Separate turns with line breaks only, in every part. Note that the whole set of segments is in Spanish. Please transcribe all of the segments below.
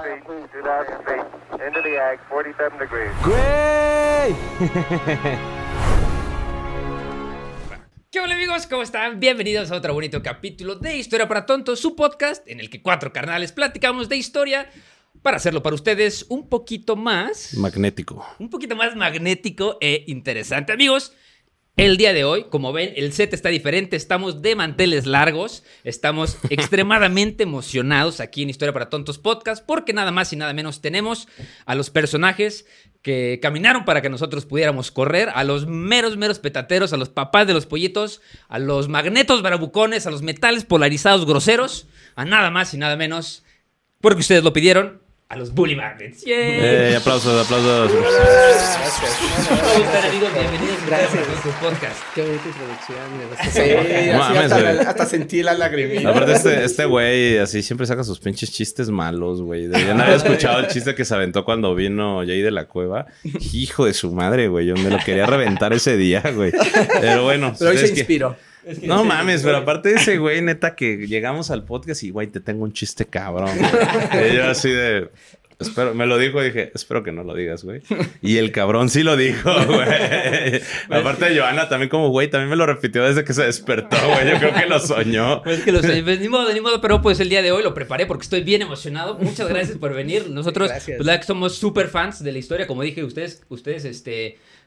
feet, 2,000 feet, into the ag, 47 degrees.
¡Güey!
¿Qué hola amigos? ¿Cómo están? Bienvenidos a otro bonito capítulo de Historia para Tontos, su podcast en el que cuatro carnales platicamos de historia para hacerlo para ustedes un poquito más...
Magnético.
Un poquito más magnético e interesante. Amigos, el día de hoy, como ven, el set está diferente. Estamos de manteles largos. Estamos extremadamente emocionados aquí en Historia para Tontos Podcast porque nada más y nada menos tenemos a los personajes que caminaron para que nosotros pudiéramos correr, a los meros petateros, a los papás de los pollitos, a los magnetos bravucones, a los metales polarizados groseros, a nada más y nada menos, porque ustedes lo pidieron, a los Bully Magnets.
Aplausos.
¿Cómo están, amigos? Bienvenidos
Gracias.
a nuestro podcast.
Qué bonita introducción.
Sí,
así
mames, güey.
hasta sentí la lagrimita.
Aparte este güey así siempre saca sus pinches chistes malos, güey. Yo no había escuchado el chiste que se aventó cuando vino Jay de la Cueva. Hijo de su madre, güey. Yo me lo quería reventar ese día, güey. Pero bueno.
Pero hoy se
es que...
inspiró.
Es que
No
sí,
mames, pero aparte de ese güey, neta, que llegamos al podcast y, güey, te tengo un chiste cabrón, güey. Y yo así de... Espero, me lo dijo y dije, espero que no lo digas, güey. Y el cabrón sí lo dijo, güey. Aparte de Johanna también como, güey, también me lo repitió desde que se despertó, güey. Yo creo que lo soñó.
Pues que pues, ni modo, pero pues el día de hoy lo preparé porque estoy bien emocionado. Muchas gracias por venir. Nosotros,
Gracias.
pues la verdad que somos súper fans de la historia. Como dije, ustedes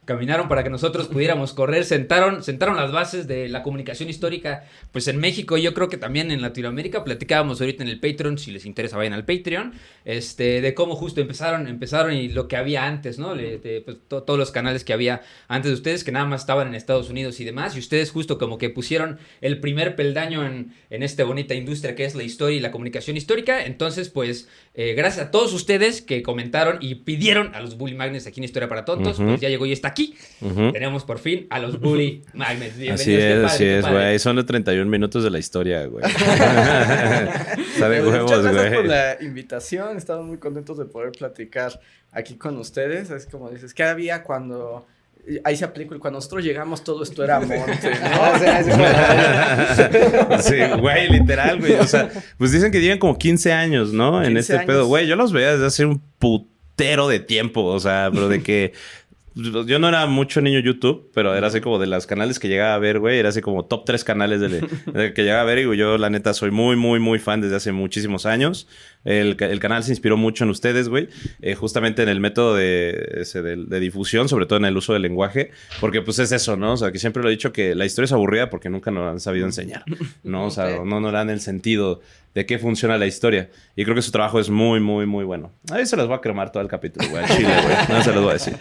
caminaron para que nosotros pudiéramos correr, sentaron las bases de la comunicación histórica, pues en México, yo creo que también en Latinoamérica. Platicábamos ahorita en el Patreon, si les interesa vayan al Patreon, de cómo justo empezaron y lo que había antes, ¿no? Pues, todos los canales que había antes de ustedes, que nada más estaban en Estados Unidos y demás, y ustedes justo como que pusieron el primer peldaño en esta bonita industria que es la historia y la comunicación histórica. Entonces, pues, gracias a todos ustedes que comentaron y pidieron a los Bully Magnets aquí en Historia para Tontos, pues ya llegó y está aquí. Tenemos por fin a los Bully Magnets. Bienvenidos.
Así es, güey. Son los 31 minutos de la historia, güey. Está de huevos,
Muchas gracias por
güey.
la invitación. Estamos muy contentos de poder platicar aquí con ustedes. Es como dices, ¿qué había cuando... Ahí se aplica, cuando nosotros llegamos todo esto era monte, ¿no? O sea,
Sí, güey, literal, güey. O sea, pues dicen que llevan como 15 años, ¿no? En
15
este
años.
pedo. Güey, yo los veía desde hace un putero de tiempo. O sea, pero de que... Yo no era mucho niño YouTube, pero era así como de los canales que llegaba a ver, güey. Era así como top 3 canales de que llegaba a ver. Y yo, la neta, soy muy fan desde hace muchísimos años. El canal se inspiró mucho en ustedes, güey. Justamente en el método de difusión, sobre todo en el uso del lenguaje. Porque, pues, es eso, ¿no? O sea, que siempre lo he dicho que la historia es aburrida porque nunca nos han sabido enseñar, ¿no? O sea, no nos dan el sentido de qué funciona la historia. Y creo que su trabajo es muy bueno. A veces se los voy a cremar todo el capítulo, güey. Al chile, güey. No se los voy a decir.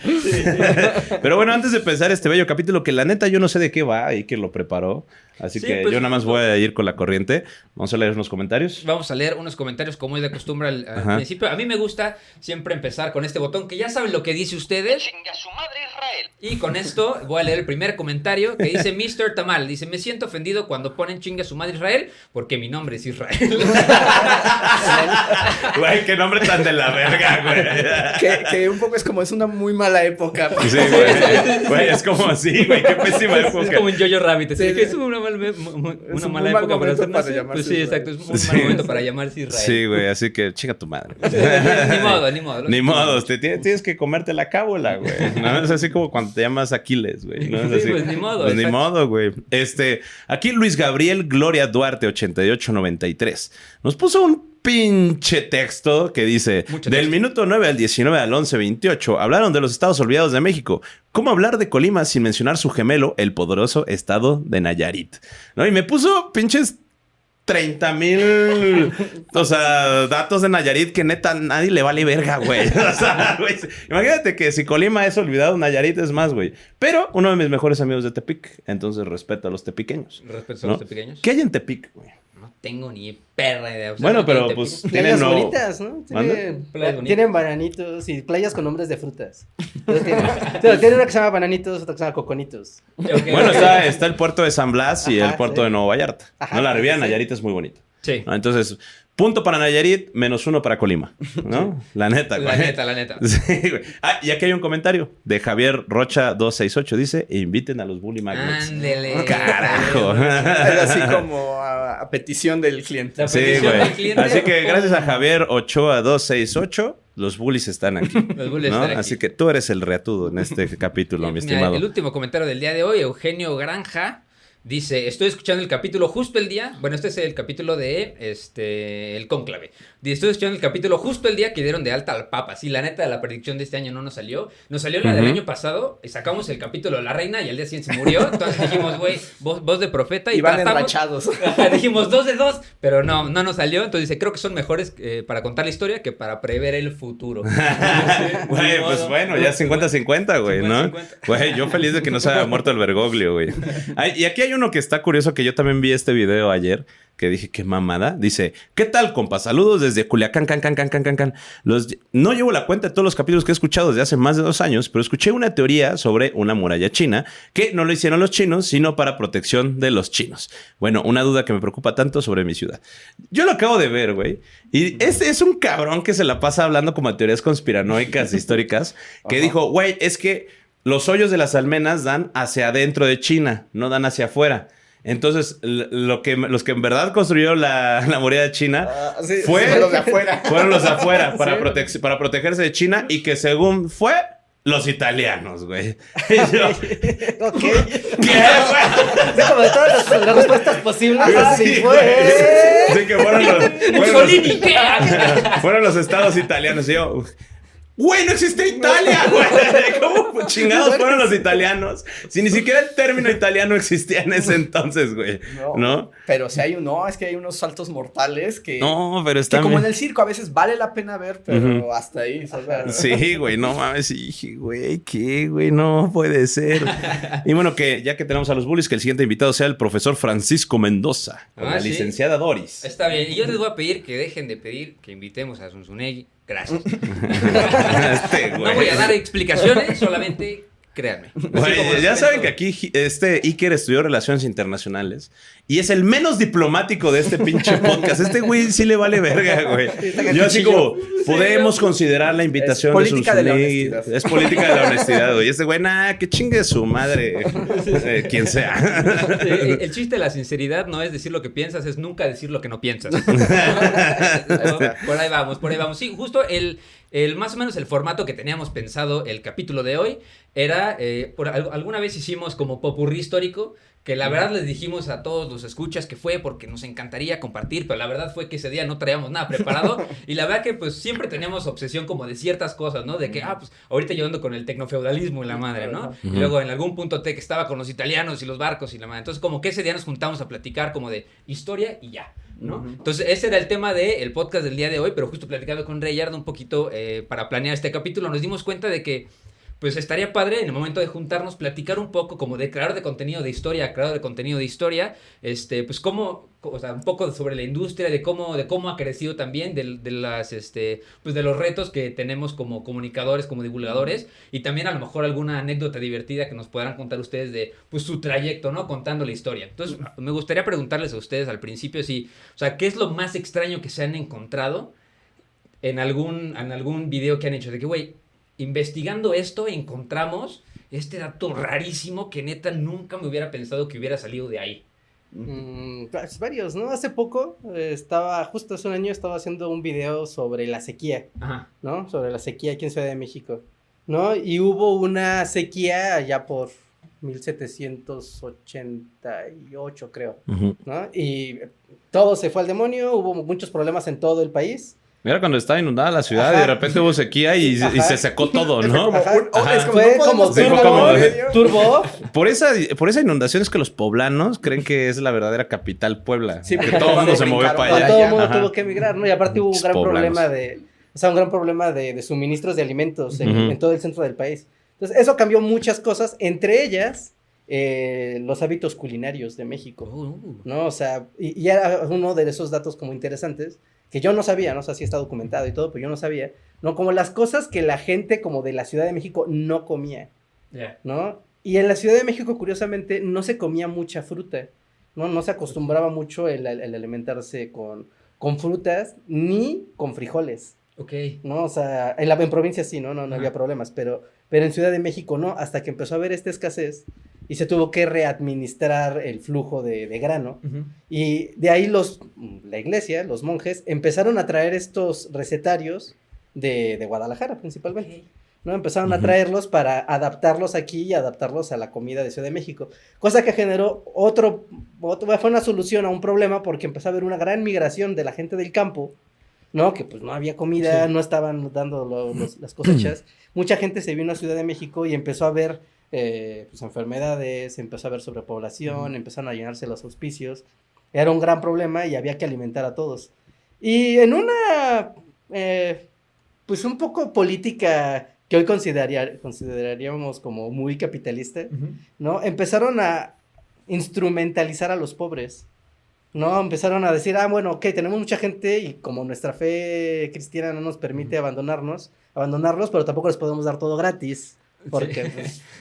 Pero bueno, antes de empezar este bello capítulo, que la neta yo no sé de qué va y que lo preparó. Así
Sí,
que
pues,
yo nada más voy a ir con la corriente. Vamos a leer unos comentarios.
Vamos a leer unos comentarios como es de costumbre al
Ajá.
principio. A mí me gusta siempre empezar con este botón que ya saben lo que dice ustedes.
Chinga su madre Israel.
Y con esto voy a leer el primer comentario que dice Mr. Tamal. Dice, me siento ofendido cuando ponen chinga su madre Israel porque mi nombre es Israel.
Güey, qué nombre tan de la verga, güey.
que un poco es como, es una muy mala época.
Sí, güey. Güey, es como así, güey. Qué pésima época.
Es como un Jojo Rabbit. Así
Sí,
que
sí.
es una mala
Es un
mala
mal
época para
momento
hacer
para
nacer.
llamarse
Pues sí,
Israel.
exacto. Es un
Sí.
mal momento para llamarse Israel.
Sí, güey. Así que chinga tu madre.
Ni modo.
Ni modo. Tienes que comerte la cábula, güey. No es así como cuando te llamas Aquiles, güey. No es
Sí,
así.
pues ni modo,
Pues ni
exacto.
modo, güey. Aquí Luis Gabriel Gloria Duarte 8893 nos puso un pinche texto que dice:
Mucho
del
texto.
minuto 9 al 19 al 11:28 hablaron de los estados olvidados de México. ¿Cómo hablar de Colima sin mencionar su gemelo, el poderoso estado de Nayarit? ¿No? Y me puso pinches 30,000, o sea, datos de Nayarit que neta nadie le vale verga, güey. O sea, güey, imagínate que si Colima es olvidado, Nayarit es más, güey. Pero uno de mis mejores amigos de Tepic, entonces respeto a los tepiqueños.
Respeto a
¿no?
los pequeños.
¿Qué hay en Tepic, güey?
No tengo ni perra idea. O sea,
Bueno,
no
pero
te-
pues
Playas
tienen
bonitas, ¿no?
¿Mande?
Playas bonitas.
Tienen bananitos y playas con nombres de frutas. Tiene una que se llama bananitos, otra que se llama coconitos.
Ok.
Bueno, está el puerto de San Blas y
Ajá,
el puerto
sí.
de Nuevo Vallarta.
Ajá,
No, la Riviera
sí.
Nayarit es muy bonita.
Sí.
¿no? Entonces, punto para Nayarit, -1 para Colima, ¿no? La neta, güey.
La neta.
Sí, güey. Y aquí hay un comentario de Javier Rocha 268. Dice, inviten a los Bully Magnets.
Ándele.
Carajo.
Era así como a petición del cliente.
La
Sí,
petición del
güey.
cliente.
Así que gracias a Javier Ochoa 268, los bullies están aquí.
Los bullies
¿no?
están aquí.
Así que tú eres el reatudo en este capítulo, mi
Mira,
estimado.
el último comentario del día de hoy, Eugenio Granja, dice, estoy escuchando el capítulo justo el día, bueno, este es el capítulo de, el cónclave. Dice, estoy escuchando el capítulo justo el día que dieron de alta al Papa. Sí, la neta, la predicción de este año no nos salió. Nos salió la del año pasado, y sacamos el capítulo de la reina y al día siguiente se murió. Entonces dijimos, güey, voz de profeta.
Y van
tratamos-
enrachados.
Dijimos 2 de 2, pero no nos salió. Entonces dice, creo que son mejores para contar la historia que para prever el futuro.
Güey, pues bueno, ya 50-50, güey, ¿no?
50-50.
Güey, yo feliz de que no se haya muerto el Bergoglio, güey. Y aquí hay uno que está curioso, que yo también vi este video ayer, que dije, qué mamada. Dice, ¿qué tal, compa? Saludos desde Culiacán, can. No llevo la cuenta de todos los capítulos que he escuchado desde hace más de 2 años, pero escuché una teoría sobre una muralla china que no lo hicieron los chinos, sino para protección de los chinos. Bueno, una duda que me preocupa tanto sobre mi ciudad. Yo lo acabo de ver, güey. Y este es un cabrón que se la pasa hablando como de teorías conspiranoicas históricas, que dijo, güey, es que los hoyos de las almenas dan hacia adentro de China, no dan hacia afuera. Entonces, los que en verdad construyeron la muralla china
Sí,
fue
los de afuera.
fueron los de afuera para,
Sí.
para protegerse de China y que según fue los italianos, güey. Y yo,
Ok.
¿qué, güey?
O sea, como de todas las respuestas posibles, así
Sí,
fue.
güey. Sí, que
Mussolini, ¿qué?
fueron los estados italianos. Y yo, güey, no existe Italia, güey. ¿Cómo chingados fueron los italianos? Si ni siquiera el término italiano existía en ese entonces, güey. ¿No?
Pero si hay es que hay unos saltos mortales que...
No, pero
que
está...
como en el circo a veces vale la pena ver, pero
Ujú.
hasta ahí. O sea,
Sí, güey, no mames. Y dije, güey, ¿qué, güey? No puede ser. Y bueno, que ya que tenemos a los bullies, que el siguiente invitado sea el profesor Francisco Mendoza, con la
¿sí?
licenciada Doris.
Está bien. Y yo les voy a pedir que dejen de pedir que invitemos a Zunzunegui. Gracias.
Este, güey.
No voy a dar explicaciones, solamente créanme. Así
Güey,
como
ya
los
saben que
cuentos.
aquí Iker estudió Relaciones Internacionales y es el menos diplomático de este pinche podcast. Este güey sí le vale verga, güey. Yo así como, podemos considerar la invitación
Es política de la
Zunzunegui.
honestidad.
Es política de la honestidad, güey. Este güey, nah, que chingue su madre, quien sea.
El chiste de la sinceridad no es decir lo que piensas, es nunca decir lo que no piensas. Por ahí vamos. Sí, justo el más o menos el formato que teníamos pensado el capítulo de hoy era, alguna vez hicimos como popurrí histórico, que la verdad les dijimos a todos los escuchas que fue porque nos encantaría compartir, pero la verdad fue que ese día no traíamos nada preparado y la verdad que pues siempre teníamos obsesión como de ciertas cosas, ¿no? De que, pues ahorita yo ando con el tecnofeudalismo y la madre, ¿no? Y luego en algún punto que estaba con los italianos y los barcos y la madre. Entonces como que ese día nos juntamos a platicar como de historia y ya, ¿no? Entonces ese era el tema del podcast del día de hoy, pero justo platicando con Rayard un poquito para planear este capítulo nos dimos cuenta de que pues estaría padre en el momento de juntarnos platicar un poco como de creador de contenido de historia a creador de contenido de historia, pues cómo, o sea, un poco sobre la industria, de cómo ha crecido también, de las, pues de los retos que tenemos como comunicadores, como divulgadores, y también a lo mejor alguna anécdota divertida que nos podrán contar ustedes de, pues su trayecto, ¿no? Contando la historia. Entonces, me gustaría preguntarles a ustedes al principio si, o sea, ¿qué es lo más extraño que se han encontrado en algún video que han hecho? De que, güey, investigando esto encontramos este dato rarísimo que neta nunca me hubiera pensado que hubiera salido de ahí.
Pues varios, ¿no? Hace poco, justo hace un año, estaba haciendo un video sobre la sequía,
Ajá.
¿no? Sobre la sequía aquí en Ciudad de México, ¿no? Y hubo una sequía allá por 1788, creo, ¿no? Y todo se fue al demonio, hubo muchos problemas en todo el país.
Mira cuando estaba inundada la ciudad y de repente hubo sequía y se secó todo, ¿no?
Ajá.
Es como,
Fue
no
como
podemos
Sí, fue
turbo,
como-
turbo.
Por esa inundación es que los poblanos creen que es la verdadera capital Puebla.
Sí,
que
porque
todo el mundo
cuando
se movió
brincaron
para
para
allá.
Todo el
allá.
mundo
Ajá.
tuvo que emigrar, ¿no? Y aparte hubo un gran
Poblanos.
problema de suministros de alimentos en,
Ujú.
en todo el centro del país. Entonces, eso cambió muchas cosas, entre ellas los hábitos culinarios de México, ¿no? O sea, y era uno de esos datos como interesantes que yo no sabía, no sé si está documentado y todo, pero yo no sabía, ¿no? Como las cosas que la gente como de la Ciudad de México no comía,
Ya.
¿no? Y en la Ciudad de México, curiosamente, no se comía mucha fruta. No se acostumbraba mucho el alimentarse con frutas ni con frijoles,
Ok.
¿no? O sea, en provincia sí, ¿no? No había problemas, pero en Ciudad de México no, hasta que empezó a haber esta escasez y se tuvo que readministrar el flujo de grano.
Ujú.
Y de ahí la iglesia, los monjes, empezaron a traer estos recetarios de Guadalajara principalmente. ¿No? Empezaron a traerlos para adaptarlos aquí y adaptarlos a la comida de Ciudad de México. Cosa que generó fue una solución a un problema porque empezó a haber una gran migración de la gente del campo, ¿no? Que pues no había comida,
Sí.
no estaban dando las cosechas. Mucha gente se vino a Ciudad de México y empezó a ver pues, enfermedades, empezó a ver sobrepoblación, empezaron a llenarse los hospicios. Era un gran problema y había que alimentar a todos. Y en una, pues un poco política que hoy consideraríamos como muy capitalista,
Ujú.
¿no? Empezaron a instrumentalizar a los pobres, ¿no? Empezaron a decir, bueno, ok, tenemos mucha gente y como nuestra fe cristiana no nos permite abandonarlos, pero tampoco les podemos dar todo gratis. Porque,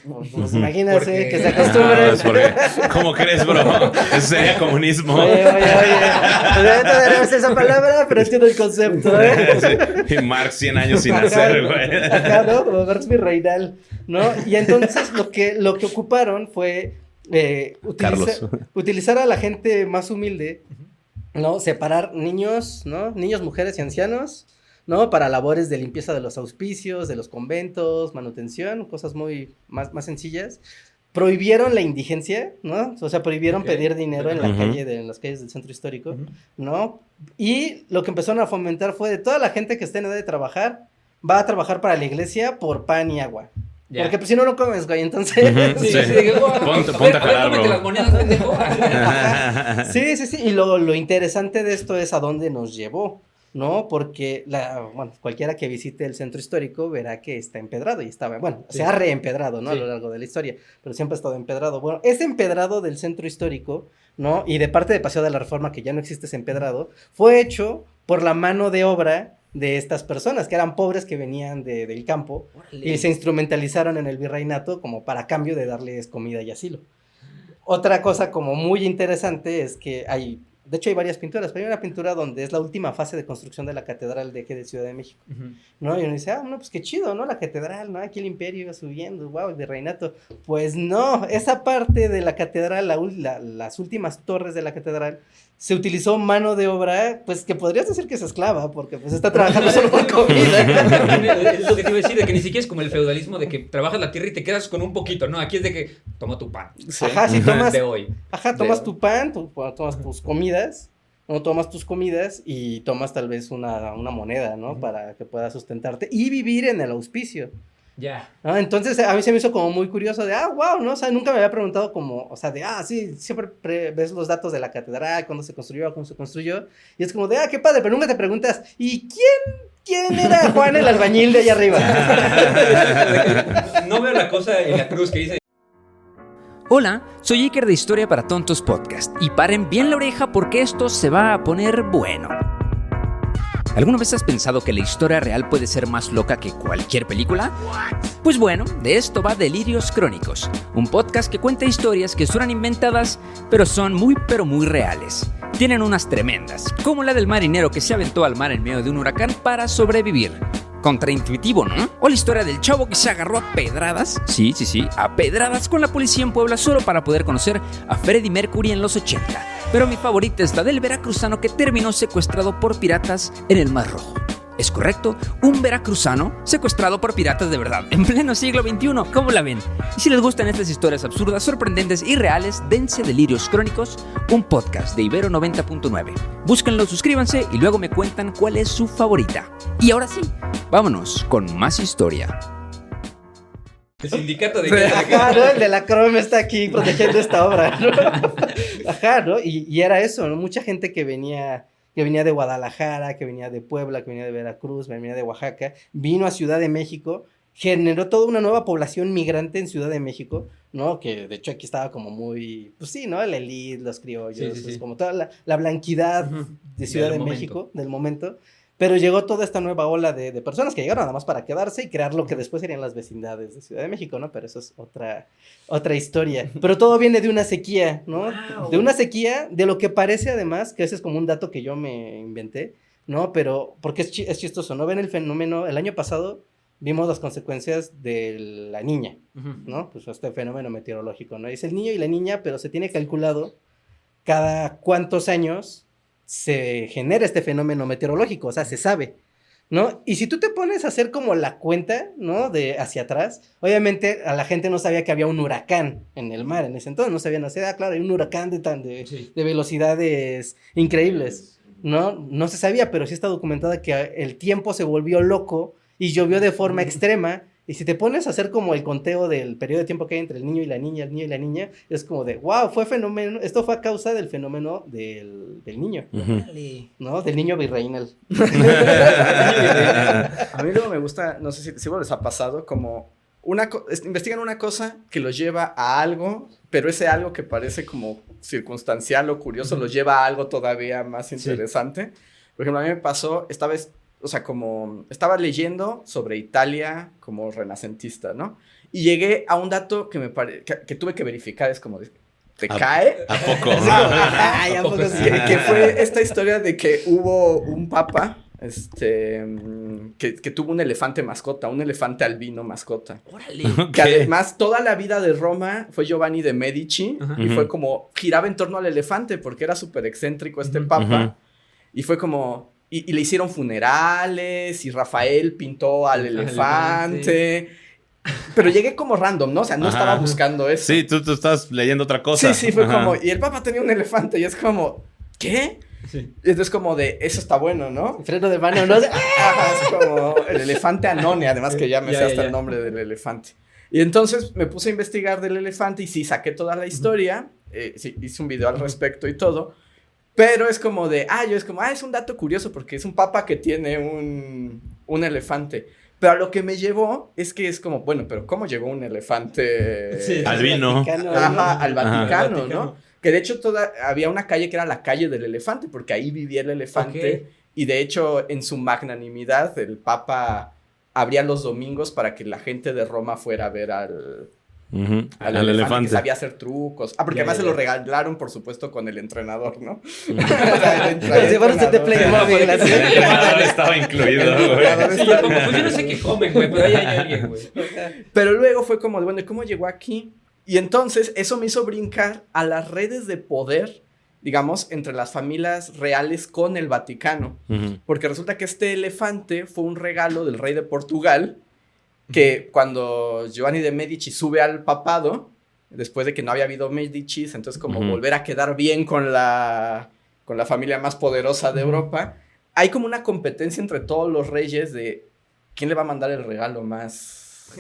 pues imagínense
Porque-
que se
Ah,
acostumbren.
es porque- ¿Cómo crees, bro? Eso sería comunismo.
Oye. Ahorita tenemos esa palabra, pero entiendo el concepto, ¿eh?
Sí. Y Marx 100 años sin hacer, güey.
Ajá, ¿no? Como Marx Virreinal, ¿no? Y entonces lo que ocuparon fue
Carlos.
utilizar a la gente más humilde, ¿no? Separar niños, ¿no? Niños, mujeres y ancianos, ¿no? Para labores de limpieza de los auspicios, de los conventos, manutención, cosas muy más sencillas. Prohibieron la indigencia, ¿no? O sea, prohibieron
Ok.
pedir dinero en la
Ujú.
calle, en las calles del centro histórico,
Ujú.
¿no? Y lo que empezaron a fomentar fue de toda la gente que esté en edad de trabajar, va a trabajar para la iglesia por pan y agua.
Ya.
Porque pues si no comes, güey, entonces...
Ujú.
Sí,
Sí.
sí, digo,
Ponte
a ver,
a jalar,
cómete
bro.
las monedas, pendejo.
Sí. Y lo interesante de esto es a dónde nos llevó, ¿no? Porque, cualquiera que visite el centro histórico verá que está empedrado y
Sí.
se ha reempedrado, ¿no?
Sí.
A lo largo de la historia, pero siempre ha estado empedrado. Bueno, ese empedrado del centro histórico, ¿no? Y de parte de Paseo de la Reforma, que ya no existe ese empedrado, fue hecho por la mano de obra de estas personas, que eran pobres que venían del campo y se instrumentalizaron en el virreinato como para cambio de darles comida y asilo. Otra cosa como muy interesante es que de hecho hay varias pinturas, pero hay una pintura donde es la última fase de construcción de la Catedral de Ciudad de México,
Ujú.
¿no? Y uno dice, no, pues qué chido, ¿no? La catedral, ¿no? Aquí el imperio iba subiendo, wow, el virreinato. Pues no, esa parte de la catedral, las últimas torres de la catedral, se utilizó mano de obra, pues que podrías decir que es esclava, porque pues está trabajando solo por comida.
Es lo que te iba a decir, de que ni siquiera es como el feudalismo de que trabajas la tierra y te quedas con un poquito, ¿no? Aquí es de que toma tu pan.
Ajá, si tomas,
De hoy.
tomas tu pan, tomas tus comidas, ¿no? Tomas tus comidas y tomas tal vez una moneda, ¿no?
Ujú.
Para que puedas sustentarte y vivir en el auspicio.
Ya.
¿No? Entonces a mí se me hizo como muy curioso de, wow, ¿no? O sea, nunca me había preguntado como, o sea, de, sí, siempre ves los datos de la catedral, cuándo se construyó, cómo se construyó, y es como de, qué padre, pero nunca te preguntas, ¿y quién era Juan el albañil de allá arriba?
No veo la cosa en la cruz que dice.
Hola, soy Iker de Historia para Tontos Podcast y paren bien la oreja porque esto se va a poner bueno. ¿Alguna vez has pensado que la historia real puede ser más loca que cualquier película? Pues bueno, de esto va Delirios Crónicos, un podcast que cuenta historias que suenan inventadas, pero son muy reales. Tienen unas tremendas, como la del marinero que se aventó al mar en medio de un huracán para sobrevivir. Contraintuitivo, ¿no? O la historia del chavo que se agarró a pedradas, sí, a pedradas con la policía en Puebla solo para poder conocer a Freddie Mercury en los 80. Pero mi favorita es la del veracruzano que terminó secuestrado por piratas en el Mar Rojo. Es correcto, un veracruzano secuestrado por piratas de verdad, en pleno siglo XXI, ¿cómo la ven? Y si les gustan estas historias absurdas, sorprendentes y reales, dense Delirios Crónicos, un podcast de Ibero 90.9. Búsquenlo, suscríbanse y luego me cuentan cuál es su favorita. Y ahora sí, vámonos con más historia.
El sindicato de
Ajá, ¿no? El de la Chrome está aquí protegiendo esta obra, ¿no? Ajá, ¿no? Y era eso, ¿no? Mucha gente que venía de Guadalajara, que venía de Puebla, que venía de Veracruz, venía de Oaxaca, vino a Ciudad de México, generó toda una nueva población migrante en Ciudad de México, ¿no? Que de hecho aquí estaba como muy, pues sí, ¿no? La elite, los criollos,
Sí.
como toda la blanquidad
Ujú.
de Ciudad
Del
de
momento.
México, del momento. Pero llegó toda esta nueva ola de personas que llegaron nada más para quedarse y crear lo que después serían las vecindades de Ciudad de México, ¿no? Pero eso es otra historia. Pero todo viene de una sequía, ¿no?
Wow.
De una sequía, de lo que parece además, que ese es como un dato que yo me inventé, ¿no? Pero, porque es chistoso, ¿no? Ven el fenómeno, el año pasado vimos las consecuencias de la niña, ¿no? Pues este fenómeno meteorológico, ¿no? Es el niño y la niña, pero se tiene calculado cada cuántos años se genera este fenómeno meteorológico, o sea, se sabe, ¿no? Y si tú te pones a hacer como la cuenta, ¿no? De hacia atrás, obviamente a la gente no sabía que había un huracán en el mar en ese entonces, no sabían hacer, claro, hay un huracán de velocidades increíbles, ¿no? No se sabía, pero sí está documentada que el tiempo se volvió loco y llovió de forma extrema. Y si te pones a hacer como el conteo del periodo de tiempo que hay entre el niño y la niña, es como de, wow, esto fue a causa del fenómeno del niño, ¿no? Del niño virreinal.
A mí luego me gusta, no sé si les ha pasado, como investigan una cosa que los lleva a algo, pero ese algo que parece como circunstancial o curioso los lleva a algo todavía más interesante. Por ejemplo, a mí me pasó, esta vez, o sea, como estaba leyendo sobre Italia como renacentista, ¿no? Y llegué a un dato que tuve que verificar, es como, ¿te cae?
¿A poco?
Ay, ¿a poco sí?
Que fue esta historia de que hubo un papa, que tuvo un elefante mascota, un elefante albino mascota.
Órale.
Que además toda la vida de Roma fue Giovanni de Medici, y fue como, giraba en torno al elefante porque era súper excéntrico este papa, y fue como... Y le hicieron funerales, y Rafael pintó al elefante. Pero llegué como random, ¿no? O sea, no estaba buscando eso.
Sí, tú estás leyendo otra cosa.
Sí, fue como... Y el Papa tenía un elefante, y es como... ¿Qué? Sí. Y entonces como de... Eso está bueno, ¿no?
Freno de mano, ¿no?
Ajá, es como el elefante Anone, además que ya me sé hasta el nombre del elefante. Y entonces me puse a investigar del elefante, y sí, saqué toda la historia. Sí, hice un video al respecto y todo. Pero es como de, es un dato curioso porque es un papa que tiene un elefante. Pero a lo que me llevó es que es como, bueno, pero ¿cómo llegó un elefante
albino?
Al Vaticano, ¿no? Que de hecho había una calle que era la calle del elefante, porque ahí vivía el elefante. Okay. Y de hecho, en su magnanimidad, el papa abría los domingos para que la gente de Roma fuera a ver al elefante que sabía hacer trucos. Porque además se lo regalaron, por supuesto, con el entrenador, ¿no?
El entrenador
estaba incluido, güey.
Sí, pues yo no sé qué comen, güey, pero ahí hay alguien, güey.
Pero luego fue como, bueno, ¿cómo llegó aquí? Y entonces eso me hizo brincar a las redes de poder, digamos, entre las familias reales con el Vaticano. Porque resulta que este elefante fue un regalo del rey de Portugal, que cuando Giovanni de Medici sube al papado, después de que no había habido Medicis, entonces como volver a quedar bien con la familia más poderosa de Europa, hay como una competencia entre todos los reyes de quién le va a mandar el regalo más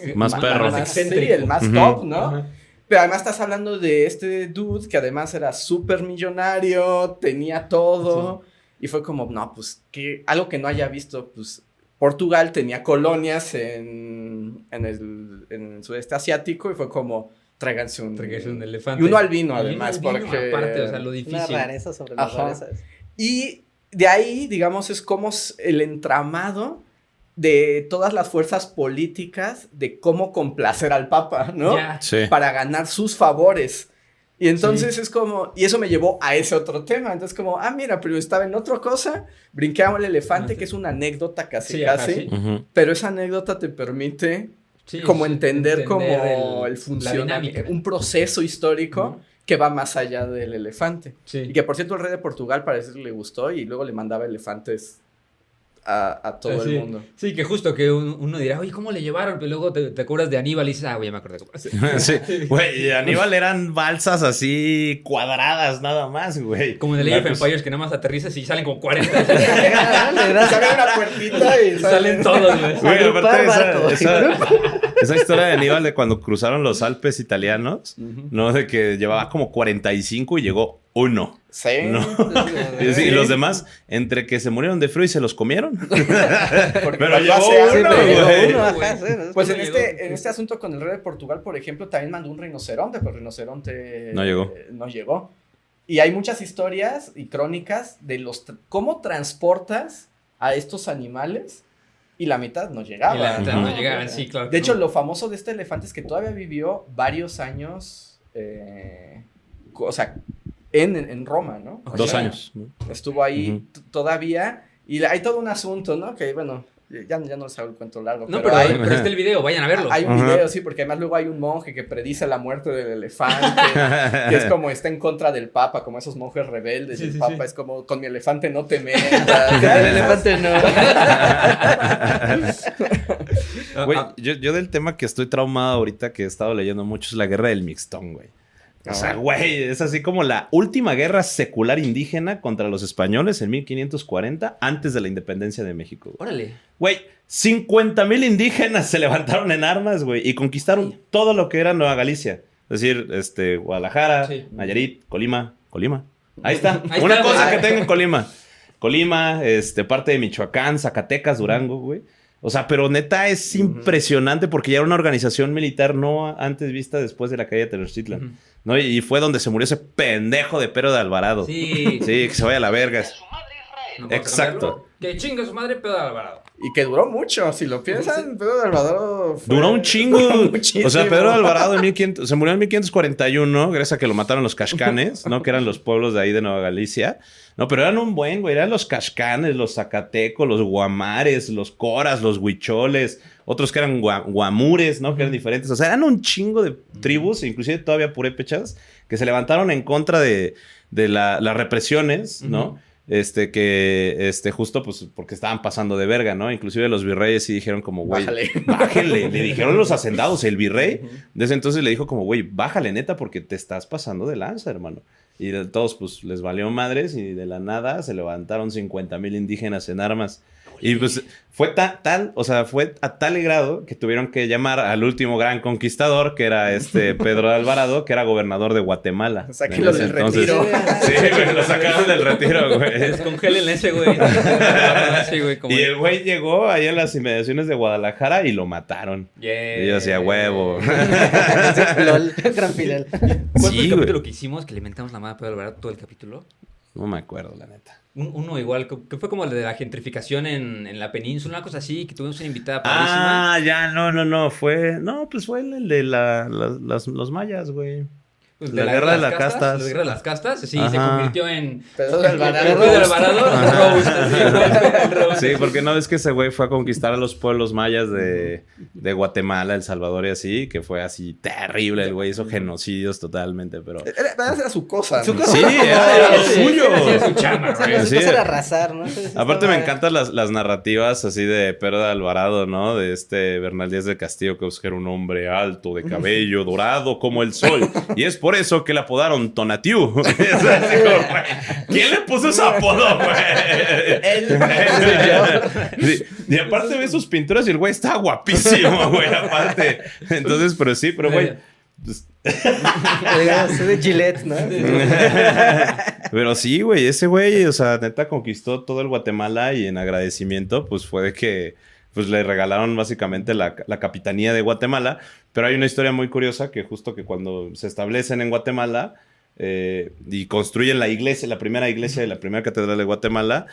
perro.
Más excéntrico. Sí, el más top, ¿no? Pero además estás hablando de este dude que además era súper millonario, tenía todo, y fue como, no, pues, algo que no haya visto, pues... Portugal tenía colonias en el sudeste asiático y fue como, tráiganse un elefante. Y uno albino, además, porque...
Aparte, o sea, lo difícil.
Una rareza sobre las rarezas.
Y de ahí, digamos, es como el entramado de todas las fuerzas políticas de cómo complacer al Papa, ¿no?
Sí.
Para ganar sus favores. Y entonces es como, y eso me llevó a ese otro tema, entonces como, mira, pero estaba en otra cosa, brinqué a un elefante, que es una anécdota casi, pero esa anécdota te permite como entender como el funcionamiento, un proceso histórico que va más allá del elefante. Y que por cierto el rey de Portugal parece que le gustó y luego le mandaba elefantes a todo el mundo.
Sí, que justo que uno dirá, oye, ¿cómo le llevaron? Pero luego te acuerdas de Aníbal y dices, ya me acordé.
Sí, güey, Aníbal eran balsas así cuadradas nada más, güey.
Como en el Age of Empires que nada más aterrizas y salen como 40.
Sale una puertita y
salen todos,
güey. Aparte esa historia de Aníbal de cuando cruzaron los Alpes italianos, ¿no? De que llevaba como 45 y llegó 1.
Sí.
¿No? Y los demás, entre que se murieron de frío y se los comieron. Pero llegó uno.
Pues en este asunto con el rey de Portugal, por ejemplo, también mandó un rinoceronte, pero el rinoceronte no llegó. Y hay muchas historias y crónicas de cómo transportas a estos animales y la mitad no llegaba.
Y la mitad no llegaba, sí, claro.
De hecho, lo famoso de este elefante es que todavía vivió varios años, o sea, en Roma, ¿no? O
2
sea,
años.
Estuvo ahí todavía y hay todo un asunto, ¿no? Que bueno, ya no les hago el cuento largo.
No,
pero
pero está el video, vayan a verlo.
hay un video, sí, porque además luego hay un monje que predice la muerte del elefante, que es como está en contra del papa, como esos monjes rebeldes.
Sí,
y el
sí,
papa
sí.
es como, con mi elefante no te metas.
Con el elefante no.
Güey, yo del tema que estoy traumado ahorita, que he estado leyendo mucho, es la guerra del mixtón, güey. O sea, güey, es así como la última guerra secular indígena contra los españoles en 1540, antes de la independencia de México.
Órale.
Güey, 50,000 indígenas se levantaron en armas, güey, y conquistaron todo lo que era Nueva Galicia. Es decir, Guadalajara,
Sí.
Nayarit, Colima. Ahí está.
Ahí
Una
está,
cosa
güey.
que tengo en Colima. Colima, parte de Michoacán, Zacatecas, Durango, güey. O sea, pero neta es impresionante porque ya era una organización militar no antes vista después de la caída de Tenochtitlan, ¿no? Y fue donde se murió ese pendejo de Pero de Alvarado.
Sí.
Sí, que se vaya a la verga.
No, vamos a
Exacto.
cambiarlo. Que chingue su madre, Pedro de Alvarado.
Y que duró mucho, si lo piensan, Pedro de Alvarado fue-
Duró un chingo.
duró muchísimo.
O sea, Pedro de Alvarado se murió en 1541, gracias a que lo mataron los cascanes, ¿no? Que eran los pueblos de ahí de Nueva Galicia. No, pero eran un buen, güey. Eran los cascanes, los zacatecos, los guamares, los coras, los huicholes. Otros que eran guamures, ¿no? Que eran diferentes. O sea, eran un chingo de tribus, inclusive todavía purépechas, que se levantaron en contra de las represiones, ¿no? Justo pues porque estaban pasando de verga, ¿no? Inclusive los virreyes sí dijeron como, güey, bájale. Le dijeron los hacendados, el virrey desde entonces le dijo como, güey, bájale neta porque te estás pasando de lanza, hermano. Y todos pues les valió madres y de la nada se levantaron 50,000 indígenas en armas. Y pues fue fue a tal grado que tuvieron que llamar al último gran conquistador, que era Pedro de Alvarado, que era gobernador de Guatemala.
O sea, que lo del retiro.
Sí, güey, lo sacaron del retiro, güey.
Descongelen ese, güey. Sí, güey, como
Y el güey llegó ahí en las inmediaciones de Guadalajara y lo mataron.
Yeah.
Y yo decía, huevo.
LOL, gran final.
¿Cuál fue
Sí,
el capítulo
güey.
que hicimos que le mentamos la madre a Pedro Alvarado todo el capítulo?
No me acuerdo, la neta.
Uno igual, que fue como el de la gentrificación en la península, una cosa así, que tuvimos una invitada padrísima.
Ah, ya, no. Fue el de los mayas, güey.
Pues
la guerra de las castas.
La guerra de las castas, sí,
Ajá.
se convirtió en...
Pedro de Alvarado.
Pedro de Alvarado, roast, así, roast.
Sí, porque no ves que ese güey fue a conquistar a los pueblos mayas de Guatemala, El Salvador y así, que fue así terrible. El güey hizo genocidios totalmente, pero...
Era su cosa.
Su
¿no?
cosa.
Sí, era lo
Sí,
suyo.
hacía su chamba, güey.
Su
Sí.
cosa era arrasar, ¿no? Entonces,
Aparte me
estaba-
encantan las narrativas así de Pedro de Alvarado, ¿no? De Bernal Díaz del Castillo, que era un hombre alto, de cabello dorado como el sol. Y es por eso que le apodaron Tonatiuh. O sea, así como, güey, ¿quién le puso ese apodo, güey? Sí. Y aparte ve sus pinturas y el güey está guapísimo, güey, aparte. Entonces, pero güey... pues,
Se de Gillette, ¿no?
pero sí, güey, ese güey, o sea, neta conquistó todo el Guatemala y en agradecimiento, pues fue de que pues le regalaron básicamente la capitanía de Guatemala. Pero hay una historia muy curiosa que justo que cuando se establecen en Guatemala y construyen la iglesia, la primera iglesia y la primera catedral de Guatemala,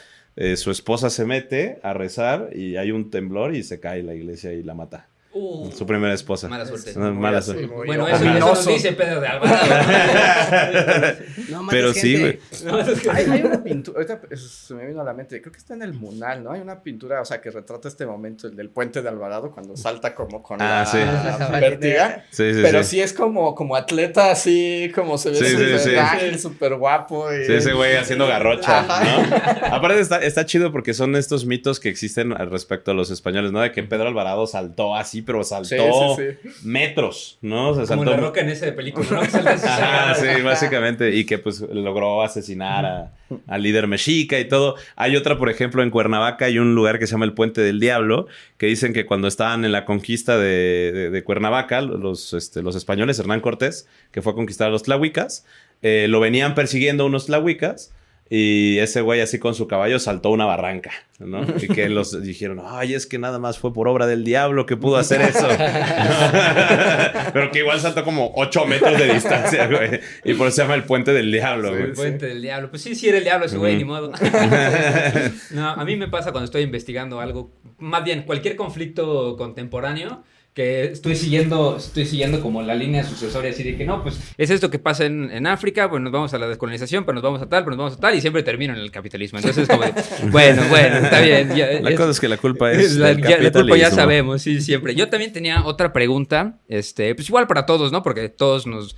su esposa se mete a rezar y hay un temblor y se cae la iglesia y la mata. Su primera esposa.
Mala suerte.
No, mala
así,
suerte.
muy
Bueno, eso
ominoso.
nos dice Pedro de Alvarado.
No mames,
Pero sí,
gente.
güey.
Hay una pintura, ahorita se me vino a la mente, creo que está en el Munal, ¿no? Hay una pintura, o sea, que retrata este momento, el del puente de Alvarado, cuando salta como con
Sí.
la vértiga.
Sí,
Pero
sí.
sí es como atleta, así, como se ve
Sí,
súper
sí.
ágil, súper guapo. Y...
Sí, ese güey haciendo garrocha,
Ajá.
¿no? Aparte está chido porque son estos mitos que existen al respecto a los españoles, ¿no? De que Pedro Alvarado saltó así, pero saltó
Sí.
metros, ¿no? O sea,
Como
saltó...
la roca en ese de película, ¿no? Que salta así,
Ajá, sí,
salta.
básicamente. Y que pues logró asesinar al líder mexica y todo. Hay otra, por ejemplo, en Cuernavaca hay un lugar que se llama el Puente del Diablo, que dicen que cuando estaban en la conquista de Cuernavaca, los españoles, Hernán Cortés, que fue a conquistar a los tlahuicas, lo venían persiguiendo unos tlahuicas. Y ese güey así con su caballo saltó una barranca, ¿no? Y que los dijeron, ay, es que nada más fue por obra del diablo que pudo hacer eso. Pero que igual saltó como 8 metros de distancia, güey. Y por eso se llama el puente del diablo, güey.
El puente del diablo. Pues sí era el diablo ese güey, ni modo. No, a mí me pasa cuando estoy investigando algo, más bien cualquier conflicto contemporáneo, que estoy siguiendo como la línea sucesoria, así de que no, pues es esto que pasa en África, pues nos vamos a la descolonización, pero nos vamos a tal, pero nos vamos a tal, y siempre termino en el capitalismo. Entonces es como de, bueno, está bien.
La cosa es que la culpa es del
la culpa
capitalismo.
ya sabemos, sí, siempre. Yo también tenía otra pregunta, pues igual para todos, ¿no? Porque todos nos,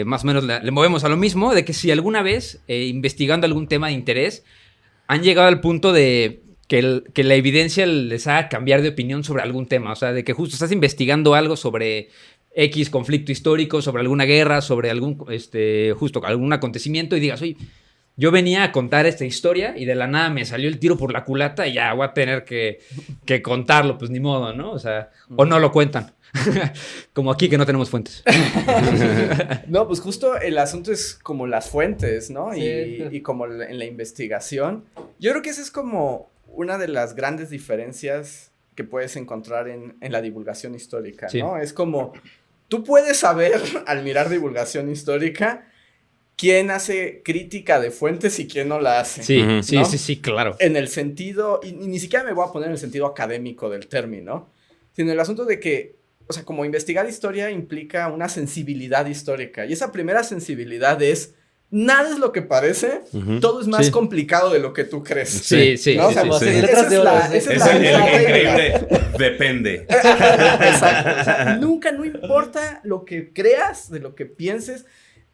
más o menos le movemos a lo mismo, de que si alguna vez, investigando algún tema de interés, han llegado al punto de que la evidencia les haga cambiar de opinión sobre algún tema. O sea, de que justo estás investigando algo sobre X conflicto histórico, sobre alguna guerra, sobre algún, justo algún acontecimiento y digas, oye, yo venía a contar esta historia y de la nada me salió el tiro por la culata y ya voy a tener que contarlo, pues ni modo, ¿no? O sea, o no lo cuentan. Como aquí que no tenemos fuentes.
No, pues justo el asunto es como las fuentes, ¿no?
Sí.
Y como en la investigación. Yo creo que esa es como una de las grandes diferencias que puedes encontrar en la divulgación histórica,
Sí.
¿no? Es como, tú puedes saber al mirar divulgación histórica quién hace crítica de fuentes y quién no la hace.
Sí,
Ujú.
sí,
¿no?
sí, claro.
En el sentido, y ni siquiera me voy a poner en el sentido académico del término, sino el asunto de que, o sea, como investigar historia implica una sensibilidad histórica. Y esa primera sensibilidad es, nada es lo que parece,
Ujú.
todo es más
Sí.
complicado de lo que tú crees.
Sí, sí,
¿no?
sí,
O sea,
sí,
como
sí.
así,
esa
letras
es
de oro.
la-
Sí.
esa es
Es
la
el
regla.
increíble. Depende.
Exacto. O sea, nunca, no importa lo que creas, de lo que pienses,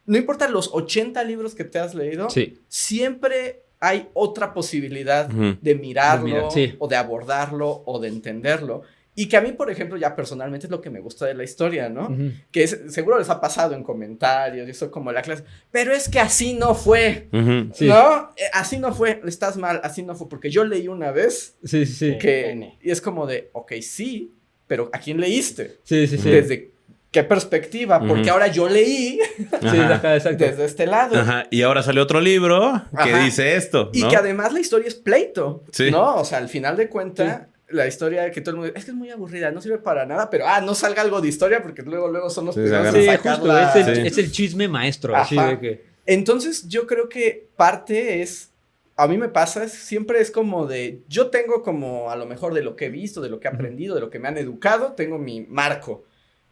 no importa los 80 libros que te has leído,
Sí.
siempre hay otra posibilidad
Ujú.
de mirarlo,
De mirar, sí.
o de abordarlo, o de entenderlo. Y que a mí, por ejemplo, ya personalmente es lo que me gusta de la historia, ¿no?
Ujú.
Que seguro les ha pasado en comentarios, y eso como la clase, pero es que así no fue,
Ujú.
Sí.
¿no? Así no fue, estás mal, así no fue, porque yo leí una vez
Sí, sí, sí.
que, y es como de, ok, sí, pero ¿a quién leíste?
Sí, sí, sí.
¿Desde qué perspectiva? Porque
Ujú.
ahora yo leí
Sí,
Ajá.
ajá, exacto.
desde este lado.
Ajá. Y ahora salió otro libro que
Ajá.
dice esto,
Y
¿no?
que además la historia es pleito,
Sí.
¿no? O sea, al final de cuentas, la historia que todo el mundo, es que es muy aburrida, no sirve para nada, pero no salga algo de historia porque luego son los
Sí,
primeros
se
en
Sí,
agarra.
sacar
justo,
la-
Sí.
es el chisme maestro, así
Ajá.
de que...
Entonces, yo creo que parte es, a mí me pasa, siempre es como de, yo tengo como a lo mejor de lo que he visto, de lo que he aprendido, de lo que me han educado, tengo mi marco.